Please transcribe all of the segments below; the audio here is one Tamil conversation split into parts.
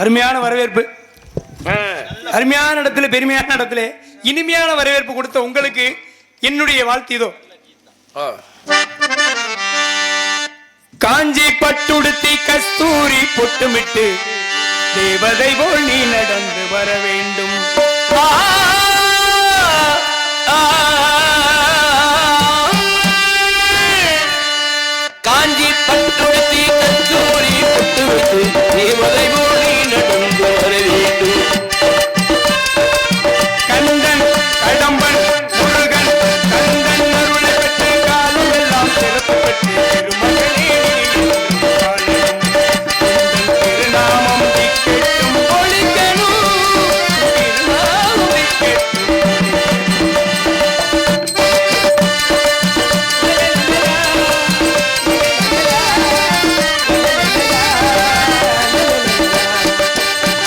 அருமையான வரவேற்பு, அருமையான இடத்துல, பெருமையான இடத்துல இனிமையான வரவேற்பு கொடுத்த உங்களுக்கு என்னுடைய வாழ்த்து இதோ. காஞ்சி பட்டுடுத்தி கஸ்தூரி பொட்டுமிட்டு தேவதை போல் நீ நடந்து வர வேண்டும். காஞ்சி பட்டுடுத்தி கஸ்தூரி பொட்டுமிட்டு தேவதை போல் நீ நடந்து வர வேண்டும். கந்தன் கடம்பன் முருகன் கந்தன் அருளை பெற்று காலம் எல்லாம் சிறப்பு பெற்று திருமகளே திருநாமம் திக்கெட்டும் ஒழிக்கணும், திருநாமம் திக்கெட்டும்.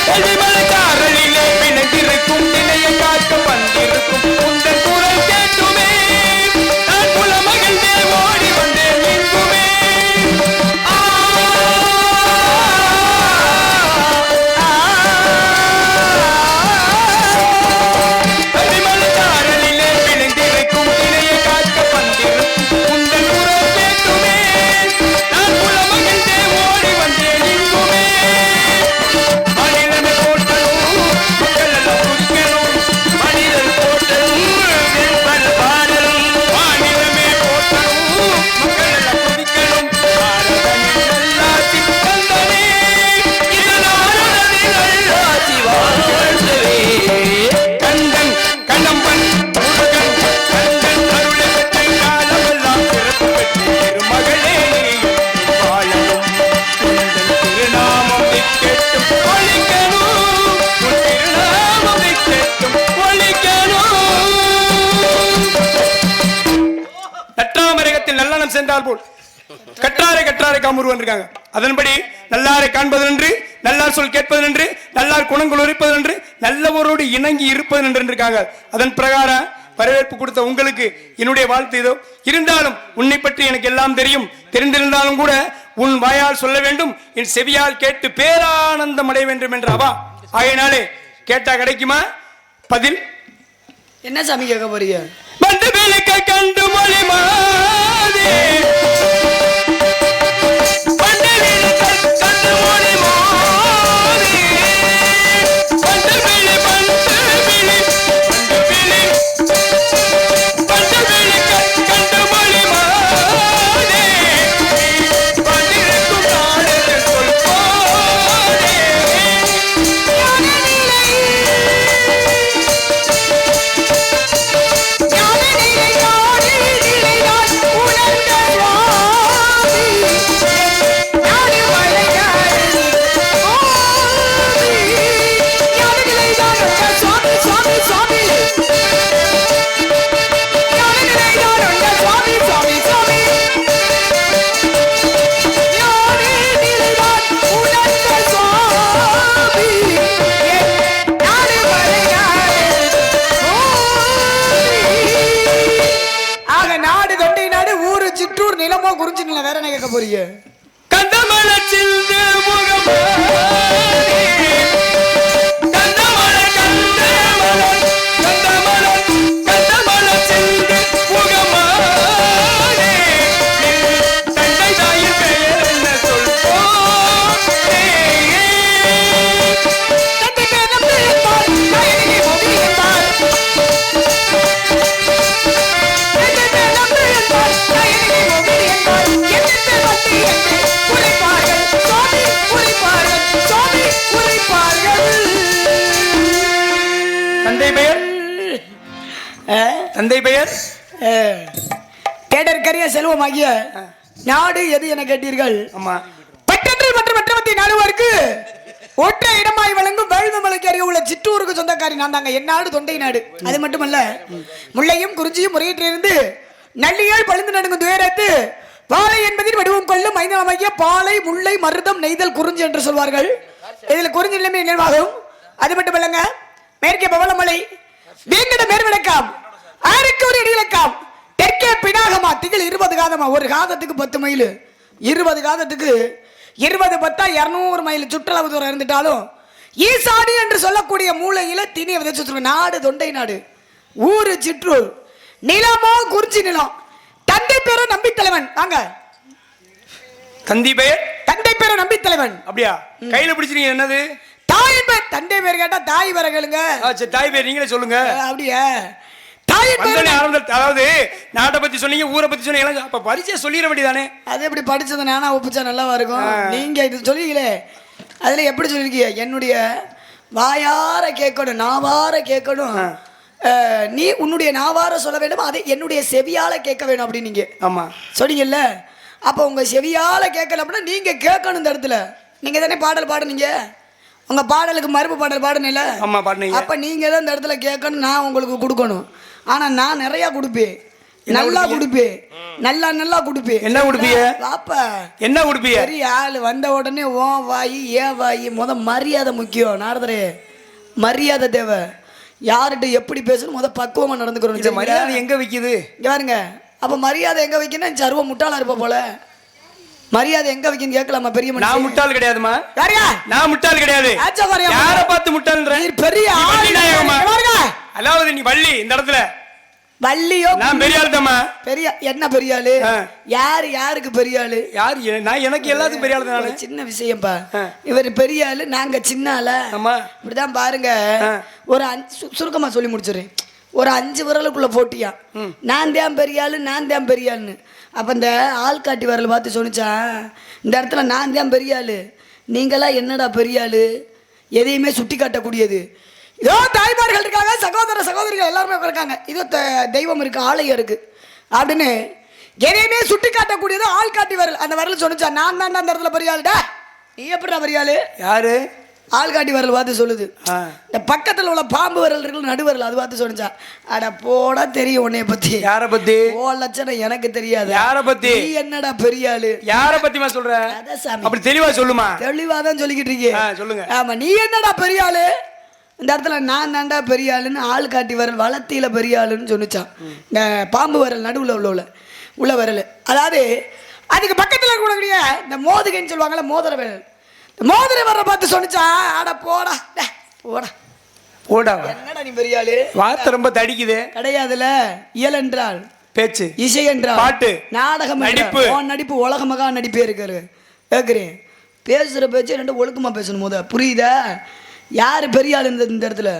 கள்ளிமலைக்காரலிலே பிணைந்திருக்கும் திணைய காக்க வந்திருக்கும் உந்தன் குரல் கேட்டுமே நான் புல மகிழ்ந்தே ஓடி வந்தேன் எங்குமே. கள்ளிமலைக்காரலிலே பிணைந்திருக்கும் திணைய காக்க வந்திருக்கும் உந்தன் குரல் கேட்டுமே நான் புல மகிழ்ந்தே ஓடி வந்தேன் எங்குமே. மனிதனை போட்டனும் மக்கள் எல்லாம் குதிக்கணும், மனிதன் போட்டனும் வெண்பல பாடலும், மாநிலமே போட்டனும் மக்கள் எல்லாம் குதிக்கணும். பாரதனின் நல்லாட்சி தந்தனே, இதனாரதனின் நல்லாட்சி வாழ்த்தவே. கந்தன் கடம்பன் முருகன் கந்தன் அருளை பெற்று காலமெல்லாம் சிறப்பு பெற்று திருமகளே வாழணும். உந்தன் திருநாமம் திக்கெட்டும் ஒழிக்கணும், உன் திருநாமம் திக்கெட்டும் ஒழிக்கணும். நற்றாமரகத்தில் நல்லனம் சென்றால் போல் கற்றாரை கற்றாரை காமுருவன் இருக்காங்க. அதன்படி நல்லாரை காண்பதென்று, நல்லார் சொல் கேட்பதென்று, நல்லார் குணங்கள் உரைப்பதென்று, நல்லவரோடு இணங்கி இருப்பதென்று இருக்காங்க. அதன் பிரகாரம் வரவேற்பு கொடுத்த உங்களுக்கு என்னுடைய வாழ்த்து இதோ. இருந்தாலும் உன்னை பற்றி எனக்கு எல்லாம் தெரியும், தெரிந்திருந்தாலும் கூட உன் வாயால் சொல்ல வேண்டும், என் செவியால் கேட்டு பேரானந்தம் அடைய வேண்டும் என்ற அவா. ஆகையினாலே கேட்டா கிடைக்குமா பதில்? என்ன சாமி கேட்க போறீங்க? வந்து விளக்க கண்டு மொழி மாதே, வந்து விளக்க கண்டு மொழி மாதே, வந்து விழி வந்து விழி வந்து விழி வந்து விளக்க கண்டு மொழி மாதே, வந்திருக்கும் நாடு சொல் போதே. நிலமோ குறிஞ்சி நிலம் வேற என்ன கேட்க போறீங்க? கந்தமல சிந்து முகமாரி, கந்தமல கந்தமல கந்தமல கந்தமல சிந்து முகமாரி, தந்தை தாயின் பெயர் என்ன சொல் போதே. தந்தை பெயர் என்பார் தாயினை மொழி என்பார், தந்தை பெயர் என்பார் தாயினை மொழி என்பார், என்னென்ன வந்து என்று குறிப்பார்கள் சுவாமி, குறிப்பார்கள் சுவாமி, குறிப்பார்கள். தந்தை பெயர் தந்தை பெயர் கேடற்கரிய செல்வமாகிய நாடு எது என கேட்டீர்கள். ஆமா. பட்டத்தில் மற்றும் மற்றவத்தை நாடுவாருக்கு ஒற்றை இடமாய் வழங்கும் வேள்வி மலைக்கு அருகே உள்ள சிற்றூருக்கு சொந்தக்காரி நான் தாங்க. என் நாடு தொண்டை நாடு. அது மட்டுமல்ல, முல்லையும் குறிஞ்சியும் முறையிட்டிருந்து நள்ளியால் பழுந்து நடுங்கும் துயரத்து பாலை என்பதில் வடிவம் கொள்ளும் ஐந்தமாகிய பாலை முல்லை மருதம் நெய்தல் குறிஞ்சி என்று சொல்வார்கள். இதில் குறிஞ்சி நிலைமை நினைவாகும். அது மட்டுமல்லங்க, மேற்கே பவளமலை, வேங்கட மேற்விளக்காம், ஆருக்கு ஒரு இடிவிளக்காம், தெற்கே பினாகமா, திகில் 20 காதமா. ஒரு காதத்துக்கு 10 மைல், 20 காதத்துக்கு 20 10 200 மைல் சுற்றளவு தூரம் இருந்துட்டாலும் ஈசானி என்று சொல்லக்கூடிய மூலையில திணியை விதைச்சு வச்சிருக்கோம். நாடு தொண்டை நாடு, ஊரு சிற்றூர், நிலமோ குறிஞ்சி நிலம். தந்தை பேரும் நம்பி தலைவன். வாங்க, தந்தி பெயர் தந்தை பேரும் நம்பி தலைவன். அப்படியா? கையில பிடிச்சிருக்கீங்க என்னது? தாயின் பேர். தந்தை பேர் கேட்டா தாய் வர கேளுங்க. சரி, தாய் பேர் நீங்களே சொல்லுங்க. அப்படியா? தாயின் பேர். அதாவது நாட்டை பத்தி சொன்னீங்க, ஊரை பத்தி சொன்னீங்க, அப்ப பரிச்சை சொல்லிட வேண்டியதானே? அது எப்படி படிச்சது நானா ஒப்பிச்சா நல்லாவா இருக்கும்? நீங்க இது சொல்லுவீங்களே, அதுல எப்படி சொல்லிருக்கீங்க? என்னுடைய வாயார கேட்கணும், நாவார கேட்கணும், நீ உன்னுடைய நாவார சொல்ல வேண்டும், அதை என்னுடைய செவியால கேட்க வேணும் அப்படின்னு நீங்க ஆமா சொன்னீங்கல்ல. அப்ப உங்க செவியால கேட்கல அப்படின்னா நீங்க கேட்கணும். இந்த இடத்துல நீங்க தானே பாடல் பாடுனீங்க, உங்க பாடலுக்கு மறுப்பு பாடல் பாடுனீங்கல்ல. ஆமா, பாடுனீங்க. அப்ப நீங்க தான் இந்த இடத்துல கேட்கணும், நான் உங்களுக்கு கொடுக்கணும். ஆனா நான் நிறைய கொடுப்பேன், நல்லா கொடுப்பேன், நல்லா கொடுப்பேன். என்ன கொடுப்பீங்க? பாப்பா என்ன கொடுப்பீங்க? பெரிய ஆள் வந்த உடனே ஓ வாயி ஏ வாயி, மரியாதை முக்கியம். நாரதரே, மரியாதை தேவை. யார்கிட்ட எப்படி பேசணும், பக்குவமா நடந்துக்கிறோம். மரியாதை எங்க வைக்குது இங்க பாருங்க. அப்ப மரியாதை எங்க வைக்கணும்? சர்வ முட்டாளா இருப்ப போல. மரியாதை எங்க வைக்கணும் கேட்கலாமா? பெரிய மனுஷன். நான் முட்டாள் கிடையாதுமா. யாரியா? நான் முட்டாள் கிடையாது. யாரை பார்த்து முட்டாள்ன்ற? பெரிய ஆள். அதாவது நீ வள்ளி இந்த இடத்துல வள்ளியோ? நான் பெரிய ஆள் தாமா. பெரிய என்ன பெரிய ஆளு? யாருக்கு பெரிய ஆளு? யாரு? நான் எனக்கு எல்லாத்துக்கும் பெரிய ஆளு தானே. சின்ன விஷயம்பா. இவர் பெரிய ஆளு, நாங்க சின்ன ஆளா? ஆமா. இப்படிதான் பாருங்க. ஒரு சுருக்கமா சொல்லி முடிச்சிடுறேன். ஒரு 5 விரலுக்குள்ள போட்டியா, நான் தான் பெரிய ஆளு, நான் தான் பெரிய ஆளுன்னு. அப்ப இந்த ஆள் காட்டி விரல் பார்த்து சொன்னிச்சா, இந்த இடத்துல நான் தான் பெரிய ஆளு, நீங்களா என்னடா பெரிய ஆளு? எதையுமே சுட்டி காட்டக்கூடியது. இதோ தாய்மார்கள் இருக்காங்க, சகோதர சகோதரிகள் எல்லாருமே இருக்காங்க, இதோ தெய்வம் இருக்கு, ஆலயம் இருக்கு அப்படின்னு எதையுமே சுட்டி காட்டக்கூடியது ஆள் காட்டி வரல். அந்த வரல் சொன்னிச்சா, நான் தான் அந்த இடத்துல பெரிய ஆளுடா. நீ எப்படிடா பெரிய ஆளு? யாரு? ஆள் காட்டி வரல் பார்த்து சொல்லுது. இந்த பக்கத்துல உள்ள பாம்பு வரல் இருக்கு, நடுவரல், அது பார்த்து சொன்னிச்சா, அட போடா தெரியும் உன்னைய பத்தி. யார பத்தி? ஓ லட்சணம் எனக்கு தெரியாது. யார பத்தி? நீ என்னடா பெரிய ஆளு? யார பத்திமா சொல்ற? அப்படி தெளிவா சொல்லுமா? தெளிவாதான் சொல்லிக்கிட்டு இருக்கீங்க. சொல்லுங்க. ஆமா, நீ என்னடா பெரிய ஆளு? இந்த இடத்துல நான் தாண்டா பெரிய ஆளுன்னு ஆள் காட்டி வரல் வளர்த்தியில பெரிய ஆளுன்னு சொன்னிச்சான். இந்த பாம்பு வரல் நடுவில் உள்ள வரல், அதாவது அதுக்கு பக்கத்தில் இருக்கக்கூடிய இந்த மோதுகைன்னு சொல்லுவாங்கல்ல, மோதிர வரல். மோதிர வரலை பார்த்து சொன்னிச்சா, ஆட போடா போடா போடா, என்னடா நீ பெரிய ஆளு? வார்த்தை ரொம்ப தடிக்குது. கிடையாதுல. இயல் என்றால் பேச்சு, இசை என்றால் பாட்டு, நாடகம், நடிப்பு. நடிப்பு உலக மகா நடிப்பே இருக்காரு. கேட்குறேன், பேசுகிற பேச்சு ரெண்டு ஒழுக்கமாக பேசணும். போத புரியுதா? யார் பெரிய ஆள் இந்த இடத்துல?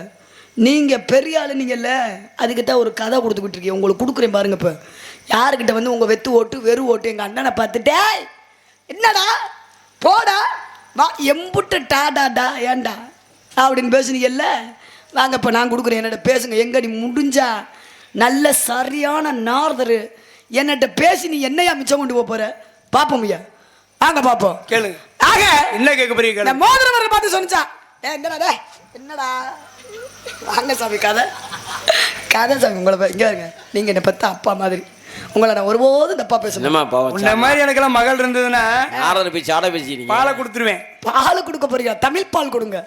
நீங்கள் பெரிய ஆள். நீங்கள்ல அதுக்கிட்ட ஒரு கதை கொடுத்துக்கிட்டு இருக்கீங்க. உங்களுக்கு கொடுக்குறேன் பாருங்க. இப்போ யாருக்கிட்ட வந்து உங்கள் வெத்து ஓட்டு வெறு ஓட்டு எங்கள் அண்ணனை பார்த்துட்டே என்னடா போடா வா எம்புட்டு டாடாடா ஏண்டா அப்படின்னு பேசுனீங்கல்ல. வாங்க இப்போ நான் கொடுக்குறேன், என்னட்ட பேசுங்க. எங்க நீ முடிஞ்சா நல்ல சரியான நார்தரு என்னட்ட பேசி நீ என்னையா மிச்சம் கொண்டு போற பாப்போம். ஐயா வாங்க பாப்போம். கேளுங்க. ஆக என்ன கேட்க போறீங்க? மோதிரவரை பார்த்து சொன்னிச்சா, என்னடா என்னடா வாங்க சாமி கதை சாமி. உங்களை இங்க இருங்க, நீங்க என்ன பத்த அப்பா மாதிரி. உங்களை நான் ஒருபோதும் தப்பா பேசணும். இந்த மாதிரி எனக்கெல்லாம் மகள் இருந்ததுன்னா பாலை கொடுத்துருவேன். பால் கொடுக்க போறீங்க? தமிழ் பால் கொடுங்க.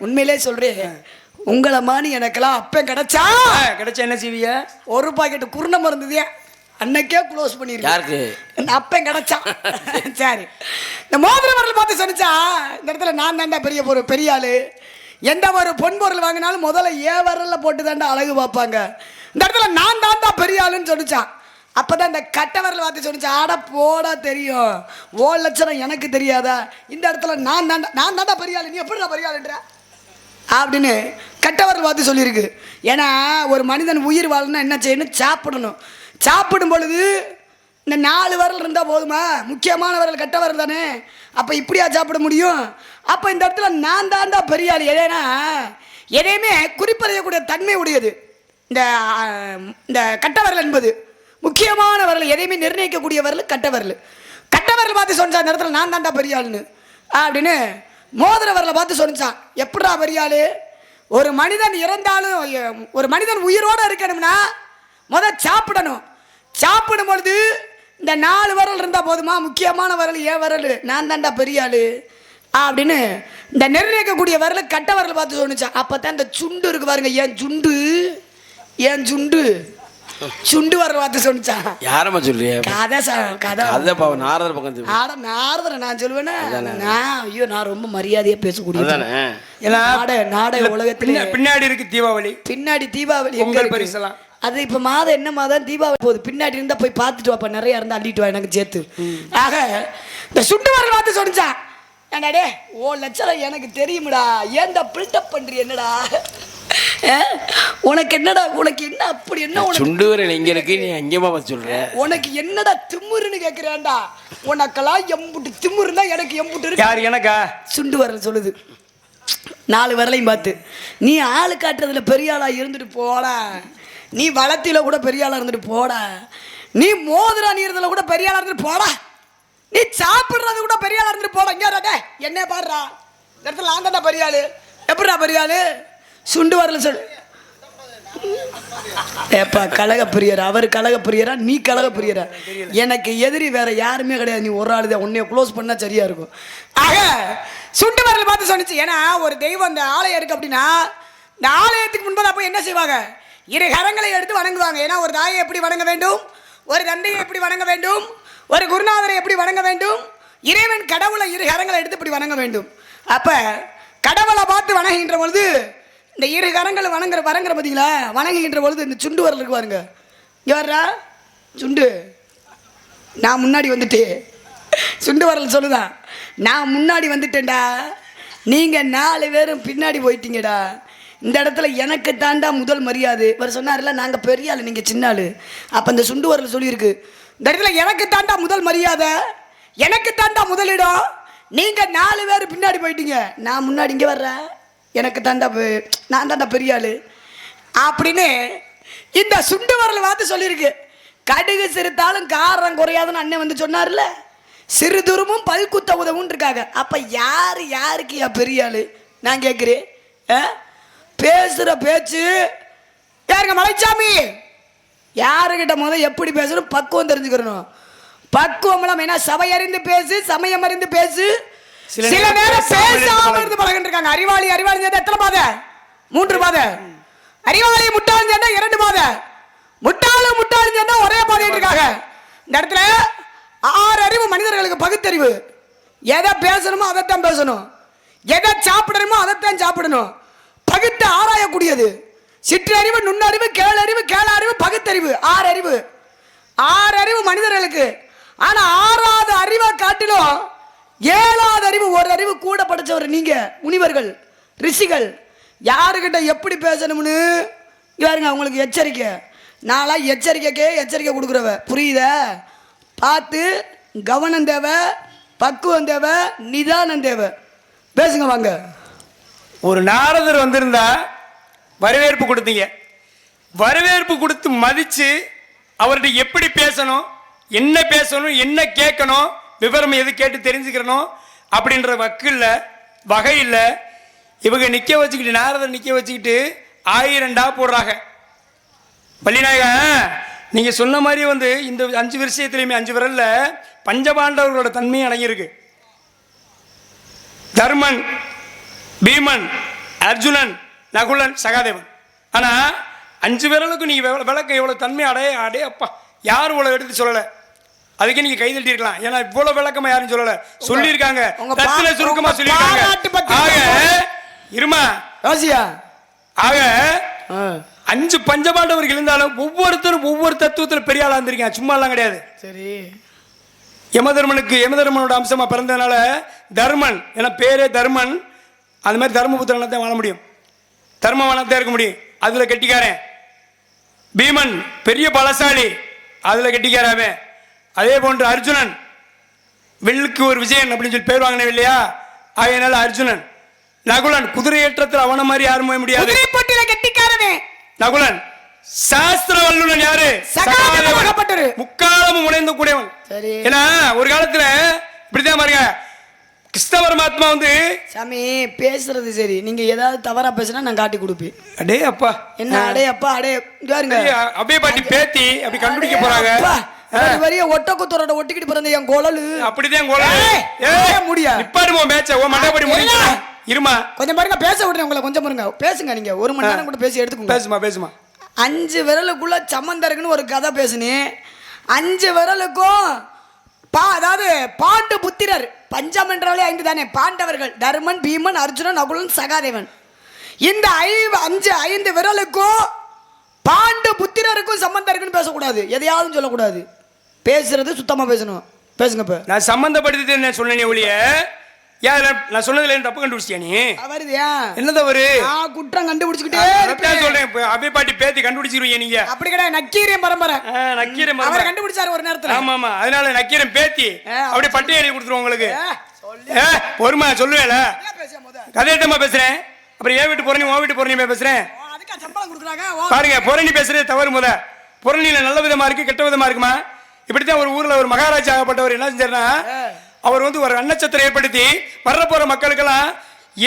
உண்மையிலே சொல்றேன், உங்களை மாதிரி எனக்கெல்லாம் அப்ப கிடைச்சா என்ன செய்விய? ஒரு பாக்கெட் குருணை மருந்துதே அன்னைக்கே க்ளோஸ் பண்ணிருக்காரு. அப்ப கிடைச்சா சரி. இந்த மோதிர வரல் பார்த்து சொன்னிச்சா, இந்த இடத்துல நான் தாண்டா பெரிய ஆளு. எந்த ஒரு பொன் பொருள் வாங்கினாலும் முதல்ல வரல போட்டு தாண்டா அழகு பார்ப்பாங்க. இந்த இடத்துல நான் தாண்டா பெரிய ஆளுன்னு சொன்னிச்சான். அப்பதான் இந்த கட்ட வரல பார்த்து சொன்னிச்சா, ஆட போடா தெரியும், ஓ லட்சணம் எனக்கு தெரியாதா? இந்த இடத்துல நான் தாண்டா பெரிய ஆளு, நீ எப்படிடா பெரிய ஆளுன்ற அப்படின்னு கட்ட வரல் பார்த்து சொல்லியிருக்கு. ஏன்னா ஒரு மனிதன் உயிர் வாழணும்னா என்ன செய்யணும்? சாப்பிடணும். சாப்பிடும் பொழுது இந்த 4 வரல் இருந்தால் போதுமா? முக்கியமான வரல் கட்ட வரல் தானே. அப்போ இப்படியா சாப்பிட முடியும்? அப்போ இந்த இடத்துல நான் தாண்டா பெரிய ஆள். ஏன்னா எதையுமே குறிப்பறியக்கூடிய தன்மை உடையது இந்த கட்ட வரல் என்பது. முக்கியமான வரல், எதையுமே நிர்ணயிக்கக்கூடிய வரல் கட்ட வரல். கட்ட வரல் பார்த்து சொன்னா இந்த இடத்துல நான் தாண்டா பெரிய ஆளுன்னு அப்படின்னு மோதிர வரலை பார்த்து சொன்னான். எப்படா பெரிய ஆளு? ஒரு மனிதன் இறந்தாலும் ஒரு மனிதன் உயிரோடு இருக்கணும்னா சாப்பிடணும். சாப்பிடும் பொழுது இந்த 4 வரல் இருந்தா போதுமா? முக்கியமான வரல் வரல் நான் தாண்டா பெரிய ஆளு அப்படின்னு இந்த நிர்ணயிக்கக்கூடிய வரல் கட்ட வரல் பார்த்து சொன்னிச்சான். அப்பதான் இந்த சுண்டு இருக்கு பாருங்க, ஏன் சுண்டு சுண்டு வர வார்த்தை சொன்னிச்சான். யாரம்மா சொல்றிய? கதை கதை அத பாவ நாரதர் பக்கம். ஆட நாரதரை நான் சொல்லுவேன்னா ஐயோ நான் ரொம்ப மரியாதையா பேசக்கூடிய நாடக உலகத்துல பின்னாடி இருக்கு தீபாவளி, பின்னாடி தீபாவளி பொங்கல் பரிசலாம். அது இப்ப மாதம் என்ன மாதம் தீபாவளி போகுது. பின்னாடி இருந்தா போய் பார்த்துட்டு வாப்பா, நிறைய இருந்தா அள்ளிட்டு வா எனக்கு சேர்த்து. ஆக இந்த சுண்டு வரல் வார்த்தை சொன்னிச்சான். ஏன்டாடே ஓ லட்சம் எனக்கு தெரியும்டா, ஏன்டா பில்டப் பண்றீ என்னடா, உனக்கு என்னடா, உனக்கு என்ன அப்படி என்ன சுண்டு வரல் எங்க இருக்கு, நீ அங்கேமா சொல்ற, உனக்கு என்னடா திமுருன்னு கேக்குறேன்டா, உனக்கெல்லாம் எம்புட்டு திமுருன்னா எனக்கு எம்புட்டு இருக்கு. யார் எனக்கா? சுண்டு வரல் சொல்லுது 4 வரலையும் பார்த்து. நீ ஆளு காட்டுறதுல பெரிய ஆளா இருந்துட்டு போடா, நீ வளத்தில கூட பெரிய ஆளா இருந்துட்டு போடா, நீ மோதிரா நீர்றதுல கூட பெரிய ஆளா இருந்துட்டு போடா, நீ சாப்பிடுறது கூட பெரிய ஆளா இருந்துட்டு போடா. இங்க என்ன பாடுறா இந்த இடத்துல நான் தான்டா பெரிய ஆளு. எப்படிடா பெரிய ஆளு? சுண்டு வரல சொல்லு. ஏப்பா கழக பிரியரா, அவர் கழக பிரியரா, நீ கழக பிரியரா? எனக்கு எதிரி வேற யாருமே கிடையாது, நீ ஒரு ஆளு தான். உன்னைய க்ளோஸ் பண்ணா சரியா இருக்கும். ஆக சுண்டு வரல பார்த்து சொன்னிச்சு. ஏன்னா ஒரு தெய்வம் அந்த ஆலயம் இருக்கு அப்படின்னா, இந்த ஆலயத்துக்கு முன்பதாக போய் என்ன செய்வாங்க, 2 கரங்களை எடுத்து வணங்குவாங்க. ஏன்னா ஒரு தாயை எப்படி வணங்க வேண்டும், ஒரு தந்தையை எப்படி வணங்க வேண்டும், ஒரு குருநாதரை எப்படி வணங்க வேண்டும், இறைவன் கடவுளை 2 கரங்களை எடுத்து இப்படி வணங்க வேண்டும். அப்ப கடவுளை பார்த்து வணங்குகின்ற பொழுது இந்த 2 கரங்களை வணங்குற பார்த்தீங்களா, வணங்குகின்ற பொழுது இந்த சுண்டு வரலுக்கு பாருங்க. யாரா சுண்டு, நான் முன்னாடி வந்துட்டு, சுண்டு வரல் சொல்லுதான், நான் முன்னாடி வந்துட்டேன்டா, நீங்க 4 பேரும் பின்னாடி போயிட்டீங்கடா, இந்த இடத்துல எனக்கு தாண்டா முதல் மரியாதை. இவர் சொன்னார்ல நாங்கள் பெரிய ஆள் நீங்கள் சின்ன ஆள். அப்போ இந்த சுண்டு வரல் சொல்லியிருக்கு, இந்த இடத்துல எனக்கு தாண்டா முதல் மரியாதை, எனக்கு தாண்டா முதலிடம், நீங்கள் 4 பேர் பின்னாடி போயிட்டீங்க, நான் முன்னாடி இங்கே வர்றேன், எனக்கு தாண்டா நான் தாண்டா பெரிய ஆள் அப்படின்னு இந்த சுண்டு வரல் பார்த்து சொல்லியிருக்கு. கடுகு சிறுத்தாலும் காரம் குறையாதுன்னு அண்ணன் வந்து சொன்னார்ல, சிறு துருமும் பல்குத்த உதவும் இருக்காங்க. அப்போ யாருக்கு பெரிய ஆள் நான் கேட்குறேன். பேசுகிற பேச்சு யாருங்க மலைச்சாமி, யாருக்கிட்ட எப்படி பேசணும் பக்குவம் தெரிஞ்சுக்கிறணும். பக்குவம் ஏன்னா சபை அறிந்து பேசு, சமயம் அறிந்து பேசு, சில நேரம் பேசாம இருந்து பழகிட்டு இருக்காங்க. அறிவாளி சேர்ந்தா எத்தனை பாதை? 3 பாதை. அறிவாளி முட்டாள் சேர்ந்தா 2 பாதை. முட்டாள் சேர்ந்தா ஒரே பாதைட்டு இருக்காங்க. இந்த இடத்துல 6 அறிவு மனிதர்களுக்கு பகுத்தறிவு. எதை பேசணுமோ அதைத்தான் பேசணும், எதை சாப்பிடணுமோ அதைத்தான் சாப்பிடணும். பகுத்து ஆராயக்கூடியது சிற்றறிவு, நுண்ணறிவு, கேளறிவு, கேளறிவு, பகுத்தறிவு. 6 அறிவு மனிதர்களுக்கு. ஆனா 6வது அறிவை காட்டிலும் 7வது அறிவு, ஒரு அறிவு கூட படிச்சவர் நீங்க முனிவர்கள், ரிஷிகள். யாருக்கிட்ட எப்படி பேசணும்னு யாருங்க அவங்களுக்கு எச்சரிக்கை. நான்லாம் எச்சரிக்கை கொடுக்குறவ, புரியுத? பார்த்து கவனம் தேவை, பக்குவம் தேவை, நிதானம் தேவை. பேசுங்க வாங்க. ஒரு நாரதர் வந்திருந்தா வரவேற்பு கொடுத்தீங்க, வரவேற்பு கொடுத்து மதிச்சு அவர்கிட்ட எப்படி பேசணும், என்ன பேசணும், என்ன கேட்கணும், விவரம் எது கேட்டு தெரிஞ்சுக்கிறணும் அப்படின்ற வகையில் இவங்க நிற்க வச்சுக்கிட்டு, நாரதர் நிற்க வச்சுக்கிட்டு 1000 போடுறாங்க. பள்ளிநாயக நீங்க சொன்ன மாதிரி வந்து இந்த 5 விஷயத்திலையுமே 5 விரல்ல பஞ்சபாண்டவர்களோட தன்மையும் அடங்கியிருக்கு. தர்மன், பீமன், அர்ஜுனன், நகுலன், சகாதேவன். ஆனா 5 விரலுக்கு நீங்க விளக்க எவ்வளவு தன்மை அடைய அப்பா யாரும் இவ்வளவு எடுத்து சொல்லல. அதுக்கு நீங்க கை தட்டி இருக்கலாம். ஏன்னா இவ்வளவு விளக்கமா யாரும் சொல்லல, சொல்லியிருக்காங்க, சுருக்கமா சொல்லியிருக்காங்க. ஆக இருமா ராசியா, ஆக 5 பஞ்சபாண்டவர்கள் இருந்தாலும் ஒவ்வொருத்தரும் ஒவ்வொரு தத்துவத்தில் பெரிய ஆளா இருந்திருக்காங்க, சும்மா எல்லாம் கிடையாது. சரி, யமதர்மனோட அம்சமா பிறந்ததுனால தர்மன், ஏன்னா பேரே தர்மன், அது மாதிரி தர்மபுத்திரனை தான் வாழ முடியும், தர்மவானத்தான் இருக்க முடியும். அதுல கெட்டிக்காரன். பீமன் பெரிய பலசாலி, அதுல கெட்டிக்காராமே. அதே போன்று அர்ஜுனன் வில்லுக்கு ஒரு விஜயன் அப்படின்னு சொல்லி பேர் வாங்கினே இல்லையா, ஆகையினால அர்ஜுனன். நகுலன் குதிரை ஏற்றத்தில் அவன மாதிரி யாரும் போய் முடியாது, கெட்டிக்காரனே நகுலன். சாஸ்திர வல்லுநன் யாரு? முக்காலமும் முனைந்து கூடியவன். ஏன்னா ஒரு காலத்துல இப்படிதான் பாருங்க, கிருஷ்ண பரமாத்மா வந்து சாமி பேசுறது சரி, நீங்க ஏதாவது தவறா பேசினா நான் காட்டி கொடுப்பேன். அடே அப்பா என்ன, அடே அப்பா, அடே அப்படியே பாட்டி பேத்தி அப்படி கண்டுபிடிக்க போறாங்க. வரிய ஒட்ட குத்தரோட ஒட்டிக்கிட்டு பிறந்த என் குழலு அப்படிதான் முடியா நிப்பாடுமோ மேட்ச ஓ மண்டபடி முடியா. இருமா கொஞ்சம் பாருங்க, பேச விடுறேன் உங்களை, கொஞ்சம் பாருங்க, பேசுங்க. நீங்க 1 மணி நேரம் கூட பேசி எடுத்துக்கோங்க. பேசுமா. 5 விரலுக்குள்ள சம்மந்தம் இருக்குன்னு ஒரு கதை பேசுனேன். 5 விரலுக்கும் அதாவது பாண்டு புத்திரர், பஞ்சம் என்றாலே 5 தானே, பாண்டவர்கள் தர்மன், பீமன், அர்ஜுனன், நகுலன், சகாதேவன். இந்த 5 விரலுக்கும் பாண்டு புத்திரருக்கும் சம்பந்தம் இருக்குன்னு பேசக்கூடாது, எதையாவது சொல்லக்கூடாது. பேசுறது சுத்தமா பேசணும். பேசுங்க. இப்ப நான் சம்பந்தப்படுத்தி என்ன சொன்னேனே ஒழிய ஏன் நான் சொன்னதுல தப்பு கண்டுபிடிச்சியா நீ? வருதியா என்ன தவறு? குற்றம் கண்டுபிடிச்சுக்கிட்டே சொல்றேன். அபி பாட்டி பேத்தி கண்டுபிடிச்சிருவீங்க நீங்க. அப்படி கிடையாது, நக்கீரன் பரம்பரை. நக்கீரன் அவர் கண்டுபிடிச்சாரு ஒரு நேரத்துல. ஆமா ஆமா, அதனால நக்கீரன் பேத்தி அப்படியே பட்டி எழுதி கொடுத்துருவோம் உங்களுக்கு. பொறுமா சொல்லுவேல, கதையட்டமா பேசுறேன். அப்புறம் ஏன் வீட்டு பொறணி உன் வீட்டு பொறணியுமே பேசுறேன் பாருங்க. பொறணி பேசுறது தவறு. முத பொறணியில நல்ல விதமா இருக்கு, கெட்ட விதமா இருக்குமா? இப்படித்தான் ஒரு ஊர்ல ஒரு மகாராஜா ஆகப்பட்டவர் என்ன செஞ்சாருன்னா, அவர் வந்து ஒரு அன்னச்சத்திரம் ஏற்படுத்தி வர்ற போற மக்களுக்கெல்லாம்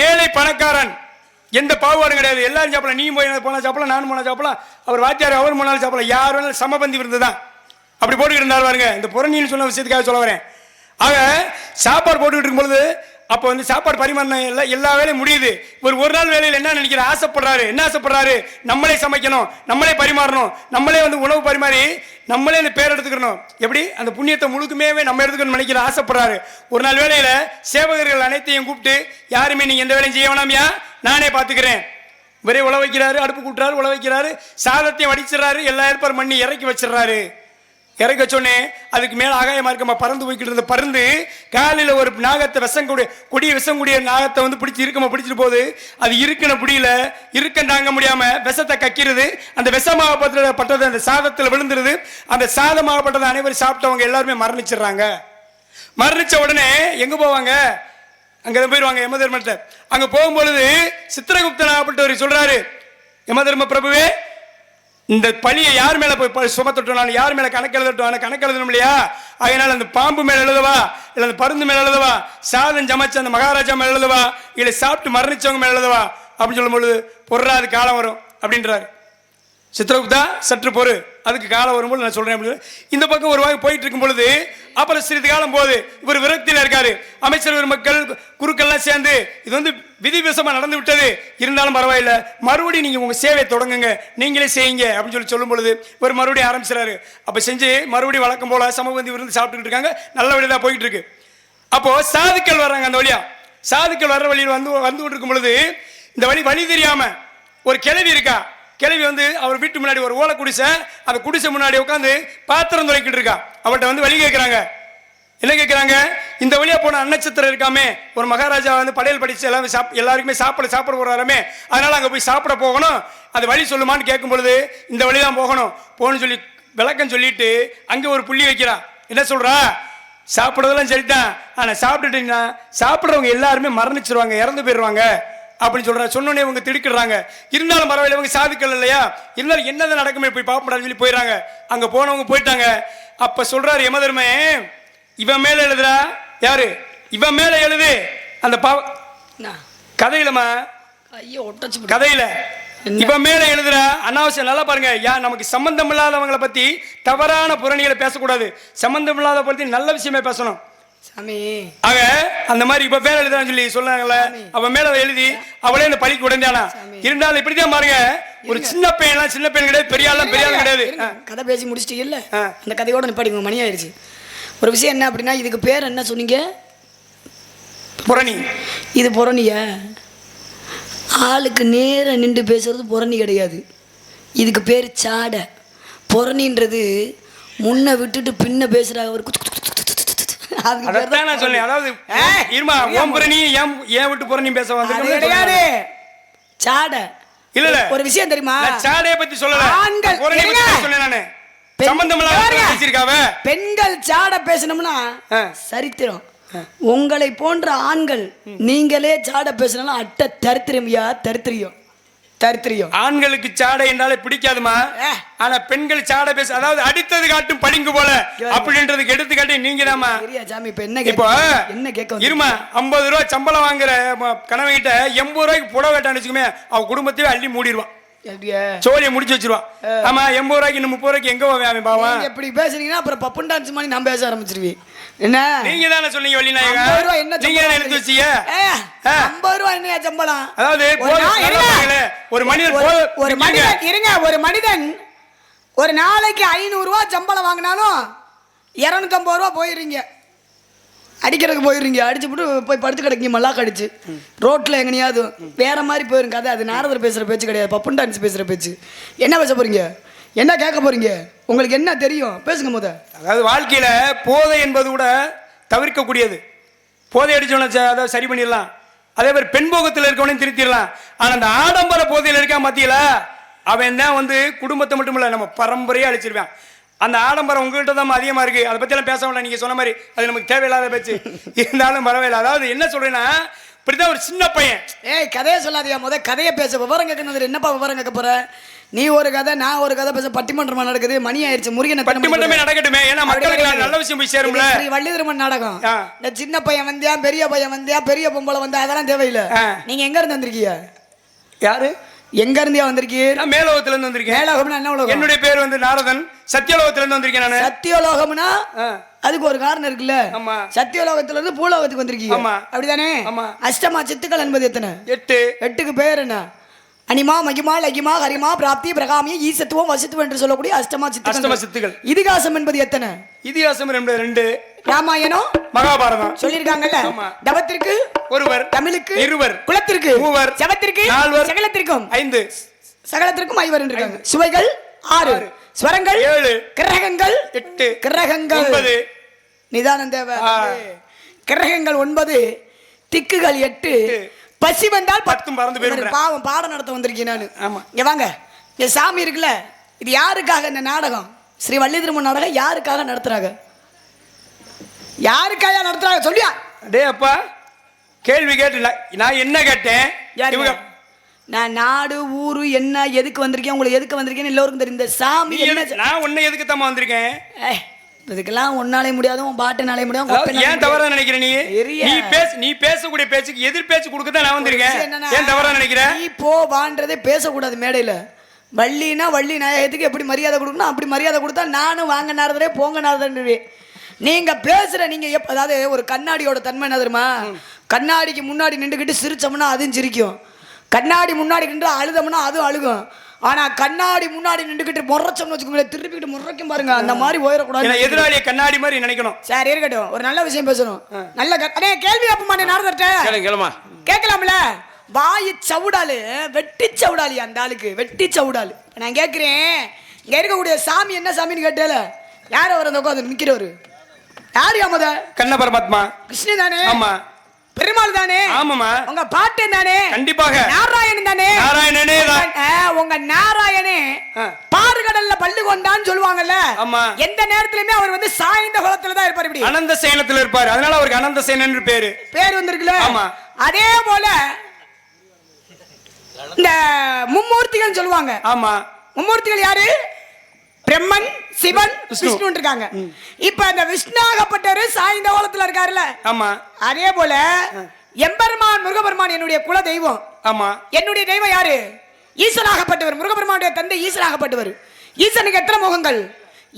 ஏழை பணக்காரன் எந்த பாகுபாடும் கிடையாது, எல்லாரும் சாப்பிடலாம். நீ போய் போனா சாப்பிடலாம், நானும் போனா சாப்பிடலாம், அவர் வாத்தியார் அவர் போனாலும் சாப்பிடலாம், யார் வேணாலும் சமபந்தி விருந்துதான் அப்படி போட்டுக்கிட்டு இருந்தாரு. பாருங்க, இந்த புறணின்னு சொன்ன விஷயத்துக்காக சொல்ல வரேன். ஆக சாப்பாடு போட்டுக்கிட்டு இருக்கும் பொழுது அப்போ வந்து சாப்பாடு பரிமாறின எல்லா வேலையும் முடியுது. ஒரு நாள் வேலையில் என்ன நினைக்கிற ஆசைப்படுறாரு, என்ன ஆசைப்படுறாரு? நம்மளே சமைக்கணும், நம்மளே பரிமாறணும், நம்மளே வந்து உணவு பரிமாறி நம்மளே அந்த பேர் எடுத்துக்கணும். எப்படி அந்த புண்ணியத்தை முழுக்குமே நம்ம எடுத்துக்கணும் நினைக்கிற ஆசைப்படுறாரு. ஒரு நாள் வேலையில சேவகர்கள் அனைத்தையும் கூப்பிட்டு, யாருமே நீங்க எந்த வேலையும் செய்ய வேணாமியா, நானே பாத்துக்கிறேன். ஒரே உழ வைக்கிறாரு, அடுப்பு கூட்டுறாரு, உழ வைக்கிறாரு, சாதத்தையும் வடிச்சிடறாரு, எல்லா ஏற்பாடு பண்ணி இறக்கி வச்சிடறாரு. இறக்க சொன்னே அதுக்கு மேல ஆகாய மார்க்கமா பறந்து போய்கிட்டு இருந்த பறந்து காலையில ஒரு நாகத்தை விஷங்கூடிய நாகத்தை வந்து பிடிச்சிட்டு போகுது. அது இருக்குன புடியில இருக்க தாங்க முடியாம விஷத்தை கக்கிறது. அந்த விஷமாகப்பட்டது அந்த சாதத்துல விழுந்துருது. அந்த சாதமாகப்பட்டது அனைவரும் சாப்பிட்டவங்க எல்லாருமே மரணிச்சிடுறாங்க. மரணிச்ச உடனே எங்க போவாங்க? அங்கதான் போயிருவாங்க யமதர்மத்தை. அங்க போகும்பொழுது சித்திரகுப்தன் ஆகப்பட்டவர் சொல்றாரு, யமதர்ம பிரபுவே, இந்த பழியை யார் மேல போய் சுமத்தட்டும், யார் மேல கணக்கு எழுதணும் இல்லையா? அதனால அந்த பாம்பு மேல எழுதவா, இல்ல அந்த பருந்து மேல எழுதவா, சாதம் சமைச்ச அந்த மகாராஜா மேல எழுதவா, இல்ல சாப்பிட்டு மரணிச்சவங்க மேல எழுதவா அப்படின்னு சொல்லும் பொழுது, பொருளாது காலம் வரும் அப்படின்றாரு. சித்திரகுப்தா சற்று பொறு, அதுக்கு காலம் வரும்போது நான் சொல்றேன். இந்த பக்கம் ஒரு வாய் போயிட்டு இருக்கும் பொழுது அப்புறம் சிறிது காலம் போது இவர் விரக்தியில இருக்காரு. அமைச்சர் மக்கள் குருக்கள்லாம் சேர்ந்து இது வந்து விதிவிசமா நடந்து விட்டது, இருந்தாலும் பரவாயில்ல, மறுபடியும் நீங்க உங்க சேவை தொடங்குங்க, நீங்களே செய்யுங்க அப்படின்னு சொல்லும் பொழுது இவர் மறுபடியும் ஆரம்பிச்சாரு. அப்ப செஞ்சு மறுபடியும் வழக்கம் போல சமபந்தி விருந்து சாப்பிட்டுட்டு இருக்காங்க. நல்ல வழியா போயிட்டு இருக்கு. அப்போ சாதுக்கள் வர்றாங்க. அந்த வழியா சாதுக்கள் வர்ற வழியில் வந்து இருக்கும் பொழுது இந்த வழி தெரியாம ஒரு கிழவி இருக்கா. கிழவி வந்து அவர் வீட்டு முன்னாடி ஒரு ஓலை குடிசை, அந்த குடிசை முன்னாடி உட்காந்து பாத்திரம் துளைக்கிட்டு இருக்கா. அவர்கிட்ட வந்து வழி கேட்கிறாங்க. என்ன கேட்கிறாங்க? இந்த வழியா போன அன்னச்சத்திரம் இருக்காமே, ஒரு மகாராஜா வந்து படையல் படிச்சு எல்லாருக்குமே சாப்பிட போறாருமே, அதனால அங்க போய் சாப்பிட போகணும், அது வழி சொல்லுமான்னு கேட்கும் பொழுது இந்த வழிதான் போகணும்னு சொல்லி விளக்கம் சொல்லிட்டு அங்க ஒரு புள்ளி வைக்கிறா. என்ன சொல்றா? சாப்பிடுறதெல்லாம் சரிதான், ஆனா சாப்பிட்டுட்டீங்கன்னா சாப்பிடுறவங்க எல்லாருமே மரணிச்சிருவாங்க, இறந்து போயிடுவாங்க அப்படின்னு சொல்ற. சொன்னோன்னே இவங்க திடுக்கிடுறாங்க. இருந்தாலும் பரவாயில்ல, இவங்க சாதுக்கள் இல்லையா, இருந்தாலும் என்னதான் நடக்குமே போய் பாப்படான்னு சொல்லி போயிடறாங்க. அங்க போனவங்க போயிட்டாங்க. அப்ப சொல்றாரு யமதர்மே, இவன் மேல எழுதுறா. யாரு? இவன் மேல எழுது. அந்த கதையிலமா கதையில இவன் மேல எழுதுற அனாவசியம். நல்லா பாருங்க, நமக்கு சம்பந்தம் இல்லாதவங்களை பத்தி தவறான புரணிகளை பேசக்கூடாது, சம்பந்தம் இல்லாத பத்தி நல்ல விஷயமே பேசணும். ஆக அந்த மாதிரி இப்ப மேல எழுதுறான்னு சொல்லி சொன்னாங்கல்ல, அவன் மேல எழுதி அவளே இந்த பழிக்கு உடந்தானா. இருந்தாலும் இப்படிதான் பாருங்க, ஒரு சின்ன பையன் கிடையாது, பெரிய ஆளும் கிடையாது. கதை பேசி முடிச்சிட்டீங்க இல்ல, அந்த கதையோட நிப்பாடி மணி ஆயிடுச்சு. ஒரு விஷயம் என்ன அப்படின்னா, இதுக்கு பேர் என்ன சொன்னீங்க? புரணி. இது புரணிய ஆளுக்கு நேர நின்று பேசுறது புரணி கிடையாது, இதுக்கு பேர் சாடை. புரணின்றது முன்ன விட்டுட்டு பின்ன பேசுறாங்க. ஒரு ஒரு விஷயம் தெரியுமா? பெண்கள் சாட பேசணும்னா சரித்திரம். உங்களை போன்ற ஆண்கள் நீங்களே சாட பேசணும், அட்ட தரித்திரமியா தரித்திரியம். ஆண்களுக்கு சாடை என்றாலே பிடிக்காதுமா, ஆனா பெண்கள் சாடை பேச, அதாவது அடித்தது காட்டும் பளிங்கு போல அப்படின்றதுக்கு எடுத்துக்காட்டி நீங்க தாமா. இப்போ இருமா, 50 ரூபாய் சம்பளம் வாங்குற கணவன்கிட்ட 80 ரூபாய்க்கு புடவை வேட்டான்னு வச்சுக்கோமே, அவ குடும்பத்தையே அள்ளி மூடிடுவான். அப்படியா? சோழியை முடிச்சு வச்சிருவான். ஆமா 80 ரூபாய்க்கு இன்னும் 30 ரூபாய்க்கு எங்க போவேன் அவன் பாவம்? நீங்க இப்படி பேசுனீங்கன்னா அப்புறம் பப்புன் டான்ஸ் மாதிரி நான் பேச ஆரம்பிச்சிருவேன். என்ன நீங்க தானே சொன்னீங்க வள்ளிநாயகா? 50 ரூபாய் என்ன நீங்க தானே எடுத்து வச்சீங்க. 50 ரூபாய் என்னையா சம்பளம்? அதாவது ஒரு மனிதன் ஒரு மனிதன் இருங்க, ஒரு மனிதன் ஒரு நாளைக்கு 500 ரூபாய் சம்பளம் வாங்கினாலும் 250 ரூபாய் போயிடுறீங்க, அடிக்கிறதுக்கு போயிடுறீங்க. அடிச்சுட்டு போய் படுத்து கிடக்கீங்க மல்லா கடிச்சு ரோட்டில் எங்கனையாவது வேற மாதிரி போயிருங்க. அது நாரதர் பேசுகிற பேச்சு கிடையாது, பப்புன் டான்ஸ் பேசுகிற பேச்சு. என்ன பேச போறீங்க, என்ன கேட்க போறீங்க, உங்களுக்கு என்ன தெரியும் பேசுங்க முத. அதாவது வாழ்க்கையில போதை என்பது கூட தவிர்க்கக்கூடியது. போதை அடிச்சவனை அதை சரி பண்ணிடலாம், அதே மாதிரி பெண் போகத்தில் இருக்கவனையும் திருத்திடலாம். ஆனா அந்த ஆடம்பர போதையில் இருக்கான் மத்தியில அவன் தான் வந்து குடும்பத்தை மட்டும் இல்ல நம்ம பரம்பரையே அழிச்சிருவான். அந்த ஆடம்பரம் உங்ககிட்ட தான் அதிகமா இருக்கு, அதை பத்தி எல்லாம் பேச வேண்டாம். நீங்க சொன்ன மாதிரி அது நமக்கு தேவையில்லாத பேச்சு, இருந்தாலும் பரவாயில்ல. அதாவது என்ன சொல்றேன்னா, இப்படிதான் ஒரு சின்ன பையன். கதையை சொல்லாதியா, முத கதையை பேச. விவரம் கேட்கணும். என்னப்பா விவரம் கேட்க போற? நீ ஒரு கதை, நான் ஒரு கதை பேச. பட்டிமன்றமா நடக்குது, மணி ஆயிடுச்சு. முருகன் பட்டிமன்றமே நடக்கட்டுமே, ஏன்னா மக்களுக்கு நல்ல விஷயம் போய் சேரும்ல. ஸ்ரீ வள்ளிதர்மன் நாடகம். இந்த சின்ன பையன் வந்தியா, பெரிய பையன் வந்தியா, பெரிய பொம்பளை வந்தா, அதெல்லாம் தேவையில்லை. நீங்க எங்க இருந்து வந்திருக்கீங்க? யாரு எங்க இருந்தியா வந்திருக்கீங்க? நான் மேலோகத்துல இருந்து வந்திருக்கேன். மேலோகம்னா என்ன உலகம்? என்னுடைய பேர் வந்து நாரதன். சத்தியலோகத்துல இருந்து வந்திருக்கேன் நானு. சத்தியலோகம்னா அதுக்கு ஒரு காரணம் இருக்குல்ல. ஆமா. சத்தியலோகத்துல இருந்து பூலோகத்துக்கு வந்திருக்கீங்க. ஆமா. அப்படிதானே? ஆமா. அஷ்டமா சித்துக்கள் என்பது எத்தனை? 8. 8க்கு பேர் என்ன? அனிமா, மகிமா, லகிமா, ஹரிமா, பிராப்தி, பிரகாமி, ஈசத்துவம், வசித்துவம் என்று சொல்லக்கூடிய அஷ்டமா சித்துக்கள். இதிகாசம் என்பது எத்தனை? இதிகாசம் 2. ராமாயணம், மகாபாரதம் சொல்லிருக்காங்கல்ல. தவத்திற்கு ஒருவர், தமிழுக்கு இருவர், குலத்திற்கு மூவர், சவத்திற்கு 4, சகலத்திற்கும் 5, சகலத்திற்கும் 5 இருக்காங்க. சுவைகள் 6, ஸ்வரங்கள் 7, கிரகங்கள் 8, கிரகங்கள் 9. நிதானம் தேவை. கிரகங்கள் 9, திக்குகள் 8, பசி வந்தால் 10 பறந்து போயிடும். பாவம் பாடம் நடத்த வந்திருக்கேன் நானு. ஆமா, இங்க வாங்க. இங்க சாமி இருக்குல்ல, இது யாருக்காக இந்த நாடகம்? ஸ்ரீ வள்ளிதர்மன் நாடகம் யாருக்காக நடத்துறாங்க? யாருக்காக நடத்துறாங்க சொல்லியா? டே அப்பா, கேள்வி கேட்டு நான் என்ன கேட்டேன்? நான் நாடு ஊரு என்ன எதுக்கு வந்திருக்கேன், உங்களுக்கு எதுக்கு வந்திருக்கேன்னு எல்லோருக்கும் தெரியும். இந்த சாமி என்ன? நான் உன்னை எதுக்கு தம்மா வந்திருக்கேன்? இதுக்கெல்லாம் ஒன்னாலே முடியாது, உன் பாட்டுனாலே முடியாது. ஏன் தவறா நினைக்கிற நீ? நீ பேசக்கூடிய பேச்சுக்கு எதிர் பேச்சு கொடுக்கதான் நான் வந்திருக்கேன். ஏன் தவறா நினைக்கிற? நீ போ வான்றதே பேசக்கூடாது மேடையில. வள்ளினா வள்ளி நாயகத்துக்கு எப்படி மரியாதை கொடுக்கணும் அப்படி மரியாதை கொடுத்தா நானும் வாங்க நாரதரே போங்க நாரதரே. நீங்க பேசுற நீங்க அதாவது ஒரு கண்ணாடியோட தன்மை என்ன தெரியுமா? கண்ணாடிக்கு முன்னாடி நின்றுக்கிட்டு சிரிச்சோம்னா அதுவும் சிரிக்கும், கண்ணாடி முன்னாடி நின்று அழுதோம்னா அதுவும் அழுகும். ஆனா கண்ணாடி முன்னாடி நின்றுக்கிட்டு முறைச்சோம்னு வச்சுக்கோங்களேன், திருப்பிக்கிட்டு முறைக்கும் பாருங்க. அந்த மாதிரி போயிடக்கூடாது. எதிராளியை கண்ணாடி மாதிரி நினைக்கணும். சரி இருக்கட்டும், ஒரு நல்ல விஷயம் பேசணும். நல்ல கேள்வி அப்பமா நாரதர்ட்ட கேட்கலாம்ல. வாயு சவுடாலு, வெட்டி சவுடாலி. அந்த ஆளுக்கு வெட்டி சவுடாலு. நான் கேட்கிறேன், இங்க இருக்கக்கூடிய சாமி என்ன சாமின்னு கேட்டேல, யார் அவர் அந்த உட்காந்து நிக்கிறவரு? யாரு? அமத கண்ண பரமாத்மா கிருஷ்ணன் தானே? ஆமா. பெருமாள் தானே? ஆமாமா. உங்க பாட்டு தானே? கண்டிப்பாக. நாராயணன் தானே? நாராயணனே தான். உங்க நாராயணே பாறுகடல்ல பள்ளி கொண்டான்னு சொல்லுவாங்கல்ல. ஆமா. எந்த நேரத்திலுமே அவர் வந்து சாய்ந்த குலத்துல தான் இருப்பார். இப்படி அனந்த சேனத்துல இருப்பார், அதனால அவருக்கு அனந்த சேனன் என்று பேர் வந்திருக்குல்ல. ஆமா. அதே போல இந்த மும்மூர்த்திகள் சொல்லுவாங்க. ஆமா. மும்மூர்த்திகள் யாரு? பிரம்மன், சிவன், விஷ்ணு இருக்காங்க. இப்ப அந்த விஷ்ணாகப்பட்டவர் சாய்ந்த கோலத்துல இருக்காருல்ல. ஆமா. அதே போல எம்பெருமான் முருகபெருமான் என்னுடைய குல தெய்வம். ஆமா. என்னுடைய தெய்வம் யாரு? ஈசனாகப்பட்டவர். முருகபெருமானுடைய தந்தை ஈசனாகப்பட்டவர். ஈசனுக்கு எத்தனை முகங்கள்?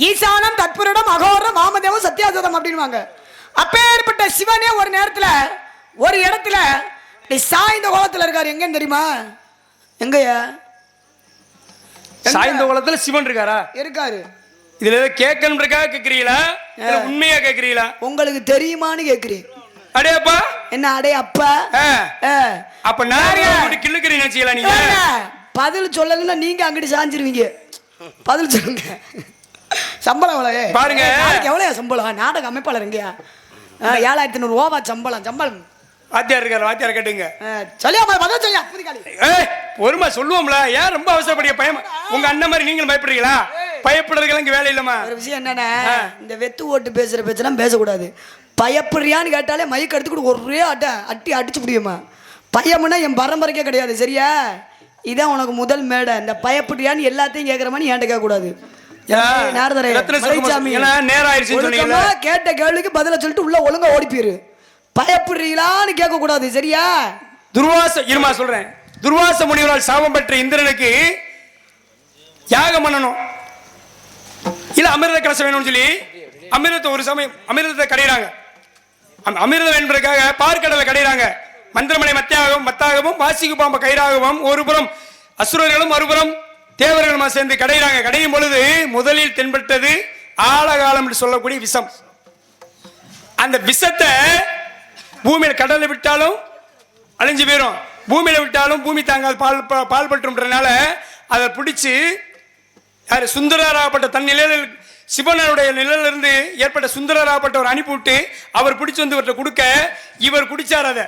ஈசானம், தத்புருடம், அகோரம், வாமதேவம், சத்யாசதம் அப்படின்வாங்க. அப்பேற்பட்ட சிவனே ஒரு நேரத்துல ஒரு இடத்துல சாய்ந்த கோலத்துல இருக்காரு. எங்கன்னு தெரியுமா? எங்கயா சாய்ந்த கோலத்துல சிவன் இருக்காரா? இருக்காரு. இதுல ஏதோ கேட்கணுன்றக்காக கேக்குறீங்களா, உண்மையா கேக்குறீங்களா? உங்களுக்கு தெரியுமான்னு கேக்குறீங்க. அடேப்பா. என்ன அடே அப்பா? அப்ப நான் கிள்ளுக்கிறீங்க நினைச்சீங்களா நீங்க? பதில் சொல்லலன்னா நீங்க அங்கிட்டு சாஞ்சிருவீங்க. பதில் சொல்லுங்க. சம்பளம் எவ்வளவு பாருங்க. எவ்வளவு சம்பளம்? நாடக அமைப்பாளர் எங்கயா? 7500 ரூபா சம்பளம். வாத்தியார் இருக்காரு, வாத்தியார் கேட்டுங்க. சொல்லியா பதில் சொல்லியா? புதிகாலி பொறுமை சொல்லுவோம்ல. ஏன் ரொம்ப அவசரப்படிய பயம்? உங்க அண்ணன் மாதிரி நீங்களும் பயப்படுறீங்களா? பயப்படுறதுக்கு இங்க வேலை இல்லமா? ஒரு விஷயம் என்னன்னா, இந்த வெத்து ஓட்டு பேசுற பேச்செல்லாம் பேசக்கூடாது. பயப்படுறியான்னு கேட்டாலே மைக் எடுத்துக்கிட்டு ஒரே அடிச்சு முடியுமா? பயம்னா என் பரம்பரைக்கே கிடையாது, சரியா? இதான் உனக்கு முதல் மேடை. இந்த பயப்படுறியான்னு எல்லாத்தையும் கேட்கற மாதிரி என்கிட்ட கேட்க கூடாது. கேட்ட கேள்விக்கு பதில சொல்லிட்டு உள்ள ஒழுங்கா ஓடி போயிரு. பயப்படுறீங்களான்னு கேட்க கூடாது, சரியா? துர்வாச முனிவரால் சாபம் பெற்ற இந்திரனுக்கு யாகம் பண்ணணும், இல்ல அமிர்த கலசம் வேணும்னு சொல்லி அமிர்தத்தை ஒரு சமயம் அமிர்தத்தை கடையிறாங்க. அமிர்தம் என்பதற்காக பார்க்கடலை கடையிறாங்க. மந்திரமலை மத்தாகவும் வாசிக்கு பாம்ப கயிறாகவும் ஒருபுறம் அசுரர்களும் மறுபுறம் தேவர்களும் சேர்ந்து கடையிறாங்க. கடையும் பொழுது முதலில் தென்பட்டது ஆழகாலம் என்று சொல்லக்கூடிய விஷம். அந்த விஷத்தை பூமியில கடலை விட்டாலும் அழிஞ்சு போயிடும், பூமியில விட்டாலும் பூமி தாங்காது, பால் பற்றும்ன்றனால அதை பிடிச்சி யாரு சுந்தரராகப்பட்ட தன் நிலையில் சிவனுடைய நிலையிலிருந்து ஏற்பட்ட சுந்தரராகப்பட்டவர் அனுப்பிவிட்டு அவர் பிடிச்சு வந்து இவர்கிட்ட கொடுக்க இவர் குடிச்சார். அதை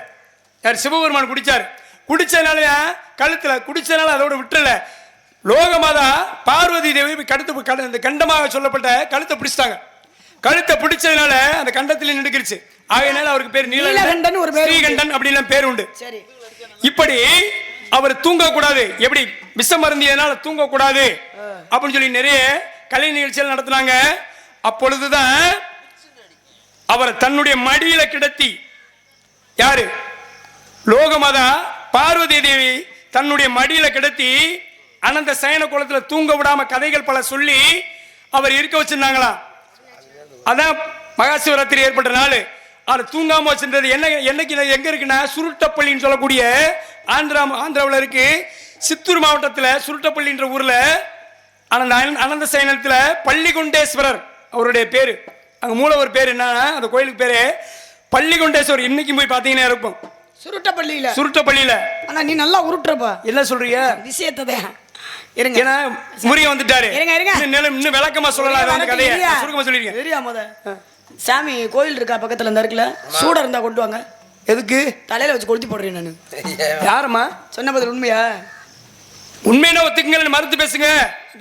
யார் சிவபெருமான் குடிச்சார். குடிச்சதுனால கழுத்துல குடிச்சதுனால அதோட விட்டுல லோகமாதா பார்வதி தேவி கடுத்து கண்டமாக சொல்லப்பட்ட கழுத்தை பிடிச்சிட்டாங்க. கழுத்தை பிடிச்சதுனால அந்த கண்டத்திலே நடுக்கிருச்சு. ஆகையினால அவருக்கு பேர் நீலகண்டன், ஒரு ஸ்ரீகண்டன் அப்படின்னு பேர் உண்டு. இப்படி அவர் தூங்க கூடாது, எப்படி விஷம் மருந்தியதுனால தூங்க கூடாது அப்படின்னு சொல்லி நிறைய கலை நிகழ்ச்சிகள் நடத்தினாங்க. அப்பொழுதுதான் அவர் தன்னுடைய மடியில கிடத்தி யாரு லோகமாதா பார்வதி தேவி தன்னுடைய மடியில கிடத்தி அனந்த சயன குளத்துல தூங்க விடாம கதைகள் பல சொல்லி அவர் இருக்க வச்சிருந்தாங்களா. அதான் மகா சிவராத்திரி ஏற்பட்ட நாள். அது தூங்காம வச்சிருந்தது என்னைக்கு எங்க இருக்குன்னா சுருட்டப்பள்ளின்னு சொல்லக்கூடிய ஆந்திராவில் இருக்கு. சித்தூர் மாவட்டத்தில் சுருட்டப்பள்ளின்ற ஊர்ல அனந்த சயனத்துல பள்ளிகொண்டேஸ்வரர் அவருடைய பேரு. அங்க மூலவர் பேர் என்னன்னா அந்த கோயிலுக்கு பேரு பள்ளிகொண்டேஸ்வரர். இன்னைக்கு போய் பாத்தீங்கன்னா இருக்கும் சுருட்டப்பள்ளியில. ஆனா நீ நல்லா உருட்டுறப்பா, என்ன சொல்றீங்க விஷயத்தை இருங்க. ஏன்னா முறிய வந்துட்டாரு. இன்னும் விளக்கமா சொல்லலாம் கதையை சுருக்கமா சொல்லிருக்கேன். சாமி கோயில் இருக்கா பக்கத்துல இந்த இருக்குல்ல, சூட இருந்தா கொண்டு வாங்க. எதுக்கு தலையில வச்சு கொளுத்தி போடுறேன் நானு. யாரம்மா சொன்ன பதில் உண்மையா? உண்மையா ஒத்துக்குங்க, மறுத்து பேசுங்க.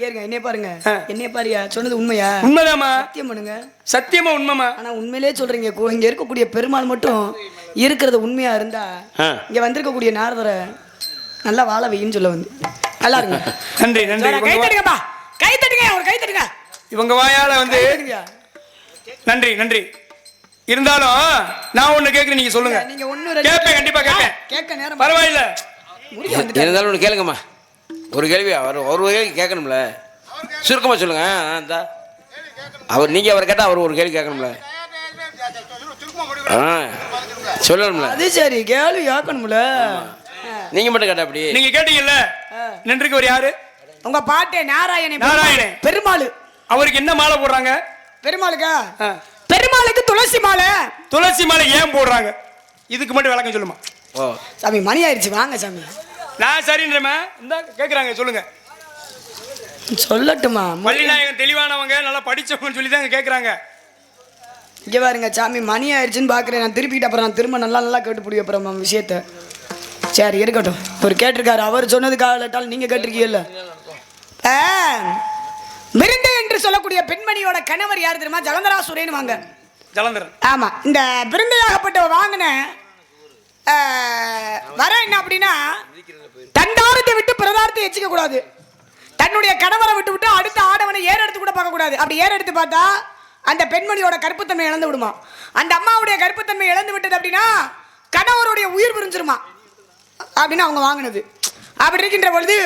கேருங்க என்னைய பாருங்க, என்னைய பாரியா சொன்னது உண்மையா? உண்மைதாமா, சத்தியம் பண்ணுங்க. சத்தியமா உண்மைமா. ஆனா உண்மையிலே சொல்றீங்க, இங்க இருக்கக்கூடிய பெருமாள் மட்டும் இருக்கிறது உண்மையா இருந்தா இங்க வந்திருக்கக்கூடிய நாரதரை நல்லா வாழ வைன்னு சொல்ல வந்து நல்லா இருங்க. நன்றி நன்றி. கை தட்டுங்கப்பா, கை தட்டுங்க, ஒரு கை தட்டுங்க. இவங்க வாயால வந்து நன்றி நன்றி. இருந்தாலும் நான் ஒண்ணு கேக்குறேன், நீங்க சொல்லுங்க. நீங்க ஒண்ணு கேட்பேன், கண்டிப்பா கேட்பேன். கேட்க நேரம் பரவாயில்ல. இருந்தாலும் ஒன்று கேளுங்கம்மா. ஒரு கேள்வி ஒரு கேள்வி கேட்கணும்ல, சுருக்கமாக சொல்லுங்க. அவர் நீங்கள் அவர் கேட்டால் அவர் ஒரு கேள்வி கேட்கணும்ல. சொல்லணும்ல. அது சரி, கேள்வி கேட்கணும்ல. நீங்க மட்டும் கேட்டா அப்படி நீங்க கேட்டீங்கல்ல. நின்றுக்கு ஒரு யாரு? உங்க பாட்டே நாராயணன். நாராயணன் பெருமாள். அவருக்கு என்ன மாலை போடுறாங்க? பெருமாளுக்கா? பெருமாளுக்கு துளசி மாலை. துளசி மாலை ஏன் போடுறாங்க? இதுக்கு மட்டும் விளக்கம் சொல்லுமா. ஓ சாமி மணி ஆயிடுச்சு, வாங்க சாமி. நான் சரின்றமா இந்த கேக்குறாங்க, சொல்லுங்க. சொல்லட்டுமா? மல்லிநாயகன் தெளிவானவங்க, நல்லா படிச்சவங்கன்னு சொல்லி தான் கேக்குறாங்க. இங்க பாருங்க சாமி, மணி ஆயிடுச்சுன்னு பாக்குறேன். நான் திருப்பிட்டு அப்புறம் நான் திரும்ப நல்லா கேட்டு புடிய அப்புறம் விஷயத்த. சரி இருக்கட்டும், அவர் கேட்டிருக்காரு. அவர் சொன்னதுக்காக நீங்க கேட்டிருக்கீங்கல்ல. மிருந்தை என்று சொல்லக்கூடிய பெண்மணியோட கணவர் யார் தெரியுமா? ஜலந்தராசுரேன்னு வாங்க. ஜலந்தரன். ஆமா, இந்த பிருந்தையாகப்பட்ட வாங்கின வர என்ன அப்படின்னா, தண்டாரத்தை விட்டு பிரதாரத்தை எச்சிக்க கூடாது. தன்னுடைய கணவரை விட்டு அடுத்த ஆடவனை ஏற எடுத்து கூட பார்க்க கூடாது. அப்படி ஏற எடுத்து பார்த்தா அந்த பெண்மணியோட கற்புத்தன்மை இழந்து விடுமா. அந்த அம்மாவுடைய கற்புத்தன்மை இழந்து விட்டது அப்படின்னா கணவருடைய உயிர் பிரிஞ்சிருமா அப்படின்னு அவங்க வாங்கினது. அப்படி இருக்கின்ற பொழுது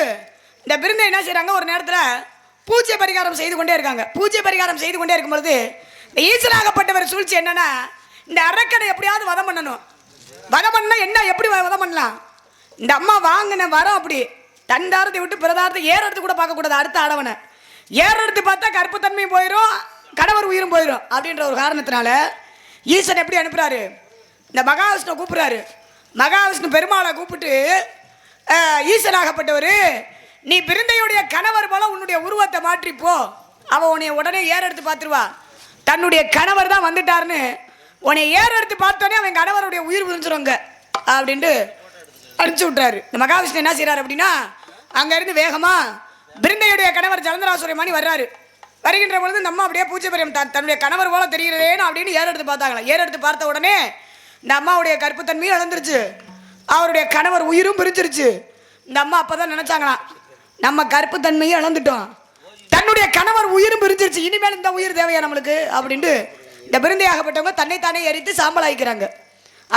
இந்த பிருந்தை என்ன செய்யறாங்க, ஒரு நேரத்தில் பூஜை பரிகாரம் செய்து கொண்டே இருக்காங்க. பூஜை பரிகாரம் செய்து கொண்டே இருக்கும் பொழுது இந்த ஈசனாகப்பட்டவர் சூழ்ச்சி என்னன்னா, இந்த அரக்கனை எப்படியாவது வதம் பண்ணணும். வதம் பண்ணா என்ன, எப்படி வதம் பண்ணலாம்? இந்த அம்மா வாங்கின வரம் அப்படி தண்டாரத்தை விட்டு பிரதாரத்தை ஏற எடுத்து கூட பார்க்க கூடாது. அடுத்த ஆடவனை ஏற எடுத்து பார்த்தா கற்புத்தன்மையும் போயிடும், கணவர் உயிரும் போயிடும். அப்படின்ற ஒரு காரணத்தினால ஈசன் எப்படி அனுப்புறாரு, இந்த மகாவிஷ்ணு கூப்பிடுறாரு. மகாவிஷ்ணு பெருமாளை கூப்பிட்டு, ஈசனாகப்பட்டவர் நீ பிருந்தையுடைய கணவர் போல உன்னுடைய உருவத்தை மாற்றிப்போ, அவ உன்னை உடனே ஏற எடுத்து பார்த்துருவா. தன்னுடைய கணவர் தான் வந்துட்டாருன்னு உன்னை ஏற எடுத்து பார்த்தோன்னே அவன் கணவருடைய உயிர் விரிஞ்சிருவாங்க அப்படின்ட்டு அனுப்பிச்சு விட்டாரு. இந்த மகாவிஷ்ணு என்ன செய்யறாரு அப்படின்னா, அங்க இருந்து வேகமா பிருந்தையுடைய கணவர் ஜலந்தராசுரன் மணி வர்றாரு. வருகின்ற பொழுது நம்ம அப்படியே பூஜை பரியம் தன்னுடைய கணவர் போல தெரிகிறேன்னு அப்படின்னு ஏற எடுத்து பார்த்தாங்களா. ஏற எடுத்து பார்த்த உடனே இந்த அம்மாவுடைய கற்புத்தன்மையும் இழந்துருச்சு, அவருடைய கணவர் உயிரும் பிரிச்சிருச்சு. இந்த அம்மா அப்பதான் நினைச்சாங்களாம், நம்ம கற்புத்தன்மையும் இழந்துட்டோம், தன்னுடைய கணவர் உயிரும் பிரிச்சிருச்சு, இனிமேல் இந்த உயிர் தேவையா நம்மளுக்கு அப்படின்ட்டு இந்த பிருந்தையாகப்பட்டவங்க தன்னைத்தானே எரித்து சாம்பல் ஆகிக்கிறாங்க.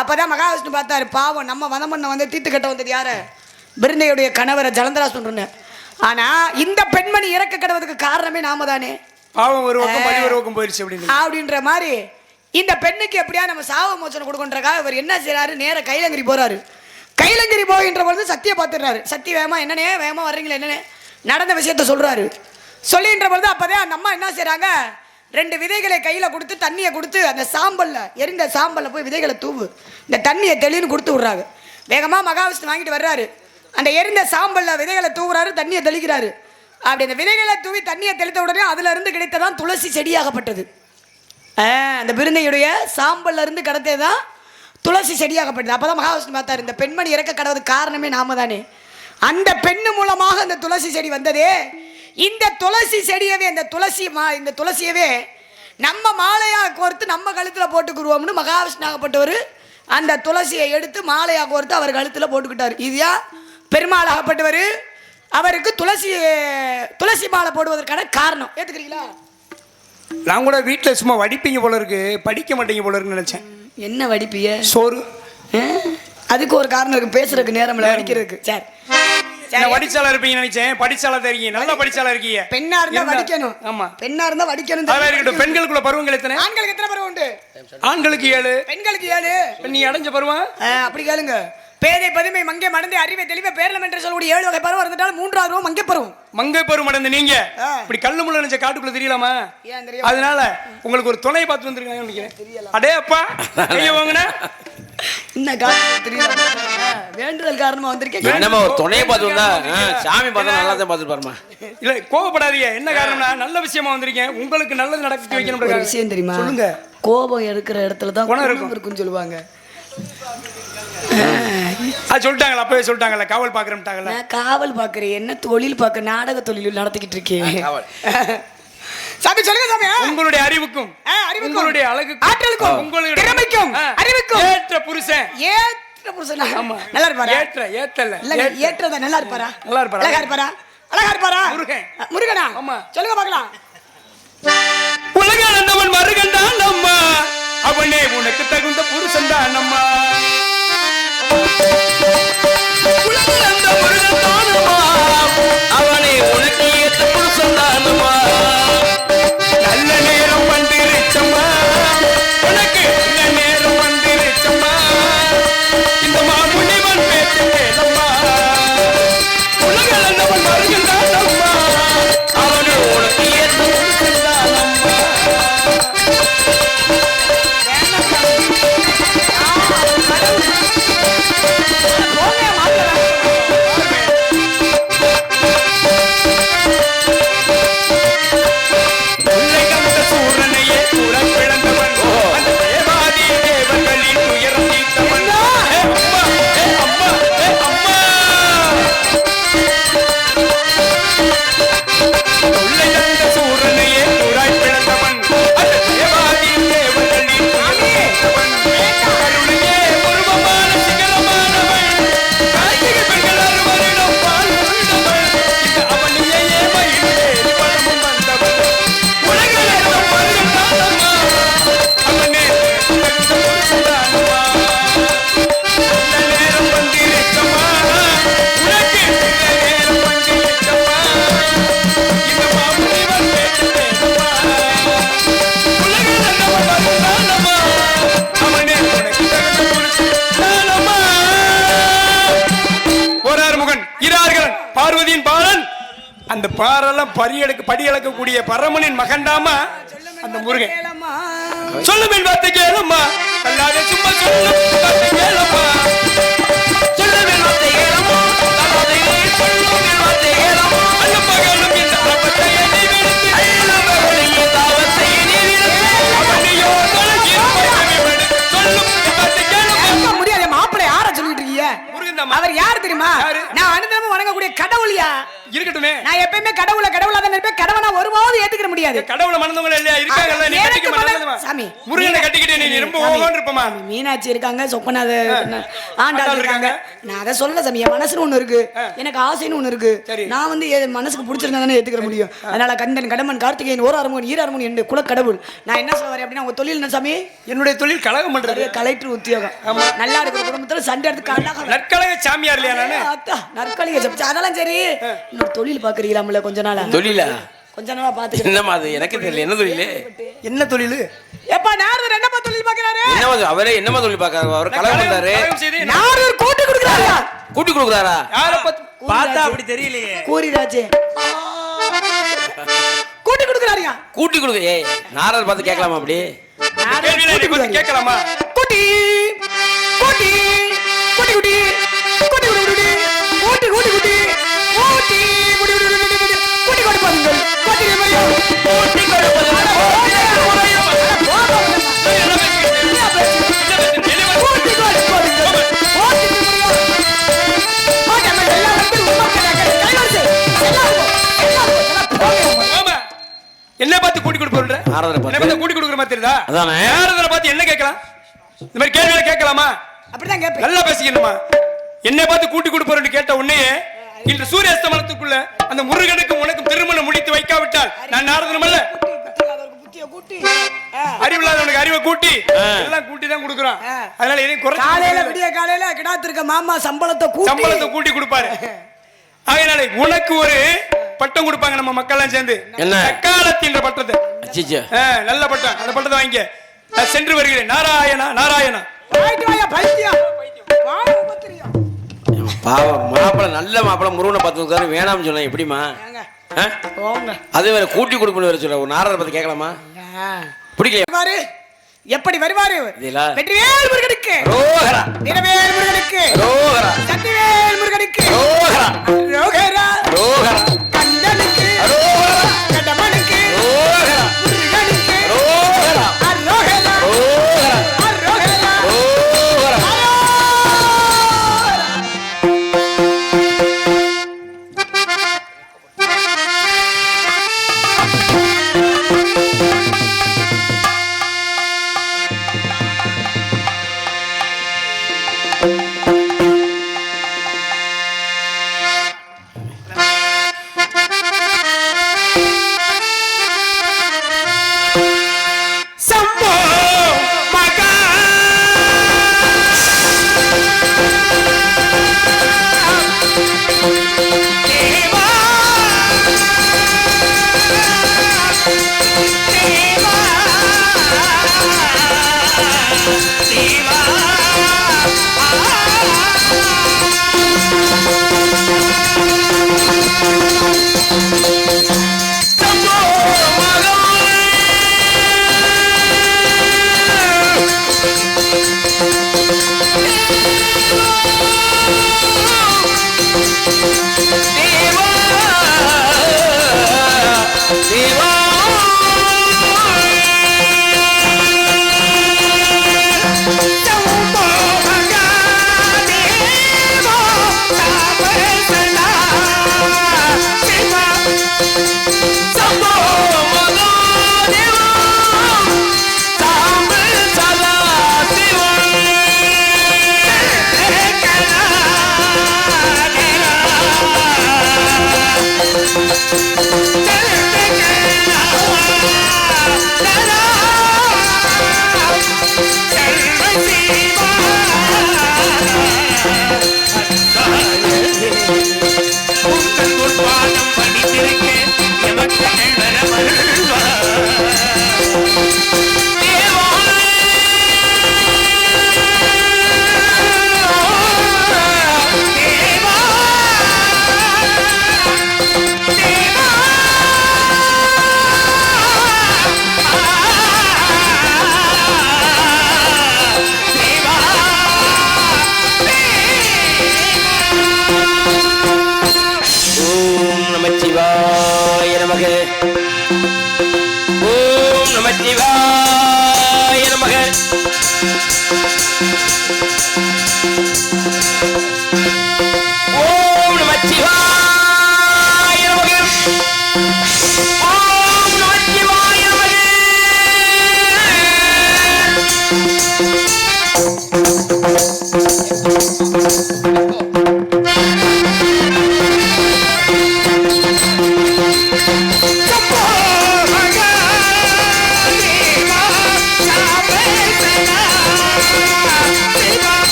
அப்பதான் மகாவிஷ்ணு பார்த்தாரு, பாவம் நம்ம வதம் பண்ண வந்து தீர்த்து கட்ட வந்தது யாரு? பிருந்தையுடைய கணவரை ஜலந்தராசுரன். ஆனா இந்த பெண்மணி இறக்க கடவுதுக்கு காரணமே நாம தானே. பாவம் ஒரு பக்கம் பழி ஒரு பக்கம் போயிருச்சு அப்படின்ற மாதிரி இந்த பெண்ணுக்கு எப்படியா நம்ம சாவ மோச்சனை கொடுக்கன்றக்காக இவர் என்ன செய்யறாரு, நேர கைலங்கிரி போறாரு. கைலங்கிரி போகின்ற பொழுது சத்தியை பார்த்துடுறாரு. சத்தி வேகமா என்னனே வேகமா வர்றீங்களா என்னனே நடந்த விஷயத்த சொல்றாரு. சொல்லின்ற பொழுது அப்பதே அந்த அம்மா என்ன செய்யறாங்க, 2 விதைகளை கையில கொடுத்து தண்ணியை கொடுத்து அந்த சாம்பல்ல எரிந்த சாம்பல்ல போய் விதைகளை தூவு, இந்த தண்ணியை தெளின்னு கொடுத்து விடுறாங்க. வேகமா மகாவிஷ்ணு வாங்கிட்டு வர்றாரு. அந்த எரிந்த சாம்பல்ல விதைகளை தூவுறாரு, தண்ணியை தெளிக்கிறாரு. அப்படி அந்த விதைகளை தூவி தண்ணியை தெளித்த உடனே அதுல இருந்து கிடைத்ததான் துளசி செடியாகப்பட்டது. அந்த பிருந்தையுடைய சாம்பல்ல இருந்து கிடைத்ததான் துளசி செடியாகப்பட்டது. அப்பதான் மகாவிஷ்ணு பார்த்தாரு, இந்த பெண்மணி இறக்க கடவுது காரணமே நாம தானே. அந்த பெண்ணு மூலமாக அந்த துளசி செடி வந்ததே. இந்த துளசி செடியவே இந்த துளசியவே நம்ம மாலையா கோர்த்து நம்ம கழுத்துல போட்டுக்குருவோம்னு மகாவிஷ்ணு ஆகப்பட்டவர் அந்த துளசியை எடுத்து மாலையா கோர்த்து அவர் கழுத்துல போட்டுக்கிட்டார். இதுயா பெருமாள் ஆகப்பட்டவர். அவருக்கு துளசி மாலை போடுவதற்கான காரணம் ஏத்துக்கிறீங்களா? நான் கூட வீட்டில் சும்மா வடிப்பீங்க போல இருக்கு, படிக்க மாட்டீங்க போல இருக்குன்னு நினைச்சேன். என்ன வடிப்பிய? சோறு. அதுக்கு ஒரு காரணம் இருக்கு, பேசுறதுக்கு நேரம் இல்லை, வடிக்கிறதுக்கு. சரி, வடிச்சால இருப்பீங்க நினைச்சேன். படிச்சால தெரியும், நல்லா படிச்சால இருக்கீங்க. பெண்ணா இருந்தா வடிக்கணும். ஆமா, பெண்ணா இருந்தா வடிக்கணும். அதெல்லாம் இருக்கட்டும். பெண்களுக்குள்ள பருவங்கள் எத்தனை? ஆண்களுக்கு எத்தனை பருவம் உண்டு? ஆண்களுக்கு 7, பெண்களுக்கு 7. நீ அடைஞ்ச பருவம் அப்படி கேளுங்க. பேதை பதுமை மங்கை மடந்தை அறிவை தெளிவை பேரலம் என்று சொல்லக்கூடிய 7 வகை பருவம் இருந்துட்டாலும் 3வது பருவம் மங்கை பருவம். மங்கை பருவம் அடைந்த நீங்க இப்படி கல்லு முள்ள நினைச்ச காட்டுக்குள்ள தெரியலாமா? அதனால உங்களுக்கு ஒரு துணை பார்த்து வந்திருக்காங்க நினைக்கிறேன். அடே அப்பா கைய வாங்கின என்ன காரணம் தெரியல, வேண்டுதல் காரணமா வந்திருக்கேன். என்னமா ஒரு துணையை பார்த்து வந்தா சாமி பார்த்தா நல்லா தான் பார்த்துட்டு பாருமா. இல்ல கோபப்படாதீங்க. என்ன காரணம்னா நல்ல விஷயமா வந்திருக்கேன், உங்களுக்கு நல்லது நடத்தி வைக்கணும். ஒரு விஷயம் தெரியுமா? சொல்லுங்க. கோபம் இருக்கிற இடத்துல தான் குணம் இருக்குன்னு சொல்லுவாங்க. சொல்லிட்டாங்களா? அப்பவே சொல்லிட்டாங்கல்ல, காவல் பாக்குறேன்ட்டாங்கல்ல. காவல் பாக்குறேன் என்ன தொழில் பார்க்க நாடக தொழில் நடத்திக்கிட்டு இருக்கேன். சாமி சொல்லுங்க சாமி. உங்களுடைய அறிவுக்கும் உங்களுடைய அழகுக்கும் ஆற்றலுக்கும் உங்களுடைய திறமைக்கும் அறிவுக்கும் ஏற்ற புருஷன். ஏற்ற புருஷனா? ஆமா, நல்லா இருப்பாரா? ஏற்றல இல்ல ஏற்றதா நல்லா இருப்பாரா? நல்லா இருப்பாரா? அழகா இருப்பாரா? அழகா இருப்பாரா? முருகனா? ஆமா, சொல்லுங்க பார்க்கலாம். உலகானந்தவன் மருகன் தான் அம்மா, அவனே உனக்கு தகுந்த புருஷன் தான் அம்மா. உலகானந்த முருகன் தான் அம்மா, அவனே உனக்கு ஏற்ற புருஷன் தான் அம்மா. நல்ல நேரம் வந்திருச்சம்மா, உனக்கு நல்ல நேரம் வந்திருச்சம்மா. இந்த மாமுனிவன் பேச்சு கேளம்மா. உலகானந்தவன் மருகன் தான் அம்மா, அவனே உனக்கு ஏற்ற புருஷன் தான் அம்மா. பார்வதியின் பாலன் அந்த பாரெல்லாம் படி அளக்கக்கூடிய பரமனின் மகண்டாமா அந்த முருகன். சொல்லும் என் வார்த்தை கேளம்மா, கல்லாத சும்மா சொல்லும் வார்த்தை கேளம்மா. சொல்லும் என் வார்த்தை கேளம்மா, சொல்லும் என் வார்த்தை கேளம்மா. அந்த மகளும் இந்த பிரபத்தை எண்ணி விடுத்து, அந்த மகளின் தாவத்தை எண்ணி விடுத்து, அவனையோ தொலைகிற பையனை விடுத்து. சொல்லும் என் வார்த்தை கேளம்மா. முடியாது மாப்பிள்ளை யார சொல்லிட்டு இருக்கீங்க? அவர் யார் தெரியுமா? நான் அனுதினமும் வணங்கக்கூடிய கடவுளியா இருக்கட்டுமே. நான் எப்பவுமே கடவுளை தான் இருப்பேன். கடவுளை ஒருபோது ஏத்துக்க முடியாது. கடவுளை மணந்தவங்க இல்லையா இருக்காங்கல்ல, நீ கட்டிக்க மாட்டேங்குமா சாமி? முருகனை கட்டிக்கிட்டே நீ ரொம்ப ஓகோன்னு இருப்பமா. மீனாட்சி இருக்காங்க, சொப்பனாத ஆண்டாள் இருக்காங்க. நான் அதை சொல்ல சாமி, என் மனசுன்னு ஒண்ணு இருக்கு, எனக்கு ஆசைன்னு ஒண்ணு இருக்கு. நான் வந்து என் மனசுக்கு பிடிச்சிருந்தா தானே ஏத்துக்க முடியும். அதனால கந்தன், கடம்பன், கார்த்திகேயன், ஓராறுமுகன், ஈராறுமுகன் என்று குல கடவுள். நான் என்ன சொல்ல வரேன் அப்படின்னா, உங்க தொழில் என்ன சாமி? என்னுடைய தொழில் கலகம் பண்றது, கலெக்டர் உத்தியோகம். நல்லா இருக்கிற குடும்பத்துல சண்டை எடுத்து நற்கலக அதுக்காக சாமியார் இல்லையா நானு? நற்காலிக ஜபிச்சு அதெல்லாம் சரி. இன்னொரு தொழில் பாக்குறீங்களாம்ல கொஞ்ச நாளா? தொழிலா? கொஞ்ச நாளா பாத்துக்கிட்டு. என்னம்மா அது எனக்கு தெரியல. என்ன தொழில்? என்ன தொழில்? எப்ப நாரதர் என்னப்பா தொழில் பாக்குறாரு? என்னமா அவரே என்னமா தொழில் பாக்குறாரு? அவர் கலவை பண்றாரு. நாரதர் கூட்டி கொடுக்குறாரு. கூட்டி கொடுக்குறாரா? யார பார்த்தா அப்படி தெரியலையே. கூறிராஜே கூட்டி கொடுக்குறாருயா. கூட்டி கொடுக்க. ஏய் நாரதர் பார்த்து கேட்கலாமா அப்படி? கேட்கலாமா? கூட்டி கூட்டி கூட்டி கூட்டி கூட்டி கூட்டி கூட்டி கூட்டி கூட்டி கூட்டி கூட்டி கூட்டி கொடுப்பாருங்கள். கூட்டி மரியா கூட்டி கொடுப்பாருங்கள். என்ன பார்த்து கூட்டி கொடுப்போம்ன்ற? நாரதரை கூட்டி கொடுக்குற மாதிரி தெரியுதா? அதானே. நாரதரை பார்த்து என்ன கேட்கலாம்? இந்த மாதிரி கேள்விகளை கேட்கலாமா? அப்படிதான் கேட்பேன். நல்லா பேசிக்கணுமா? என்னை பார்த்து கூட்டி கொடுப்போம்னு கேட்ட உடனே இன்று சூரியஸ்தமனத்துக்குள்ள அந்த முருகனுக்கும் உனக்கும் திருமணம் முடித்து வைக்காவிட்டால் நான் நாரதனும் அல்ல. அறிவில்லாதவனுக்கு அறிவை கூட்டி எல்லாம் கூட்டி தான் கொடுக்குறான். அதனால எதையும் குறை. காலையில விடிய காலையில கிடாத்திருக்க மாமா சம்பளத்தை கூட்டி கொடுப்பாரு. அதனால உனக்கு ஒரு பட்டம் கொடுப்பாங்க நம்ம மக்கள் எல்லாம் சேர்ந்து. என்ன? தக்காலத்தின்ற பட்டத்தை. நல்ல பட்டம். அந்த பட்டத்தை வாங்கிக்க. நான் சென்று வருகிறேன். நாராயணா நாராயணா. பாவம் மாப்பிள நல்ல மாப்பிள முருகனை பார்த்து வேணாம்னு சொன்னா எப்படிமா? அது வேற கூட்டி கொடுக்கணும் வேற சொல்ற. ஒரு நாரதரை பத்தி கேட்கலாமா? பிடிக்கல. எப்படி வருவாரு? வெற்றிவேல் முருகனுக்கு ரோகரா. நிறவேல் முருகனுக்கு ரோகரா. சக்திவேல் முருகனுக்கு ரோகரா. ரோகரா. ரோகரா. கண்டனுக்கு ரோகரா. கடமனுக்கு ரோகரா. முருகனுக்கு ரோகரா. ரோகரா. ரோகரா. ரோகரா. ரோகரா.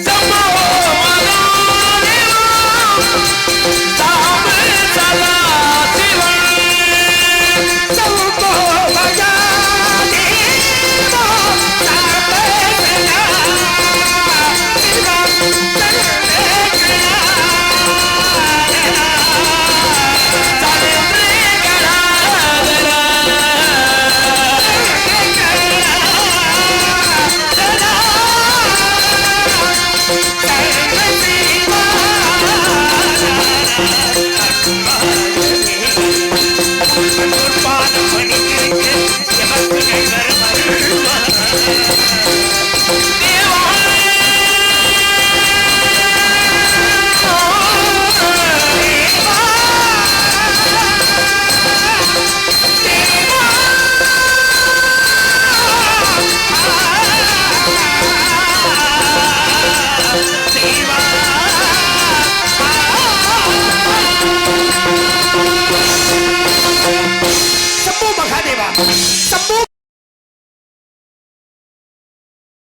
Come on! பாதம் படிக்கிறேன் எமக்கு நைவர் மருத்துவம்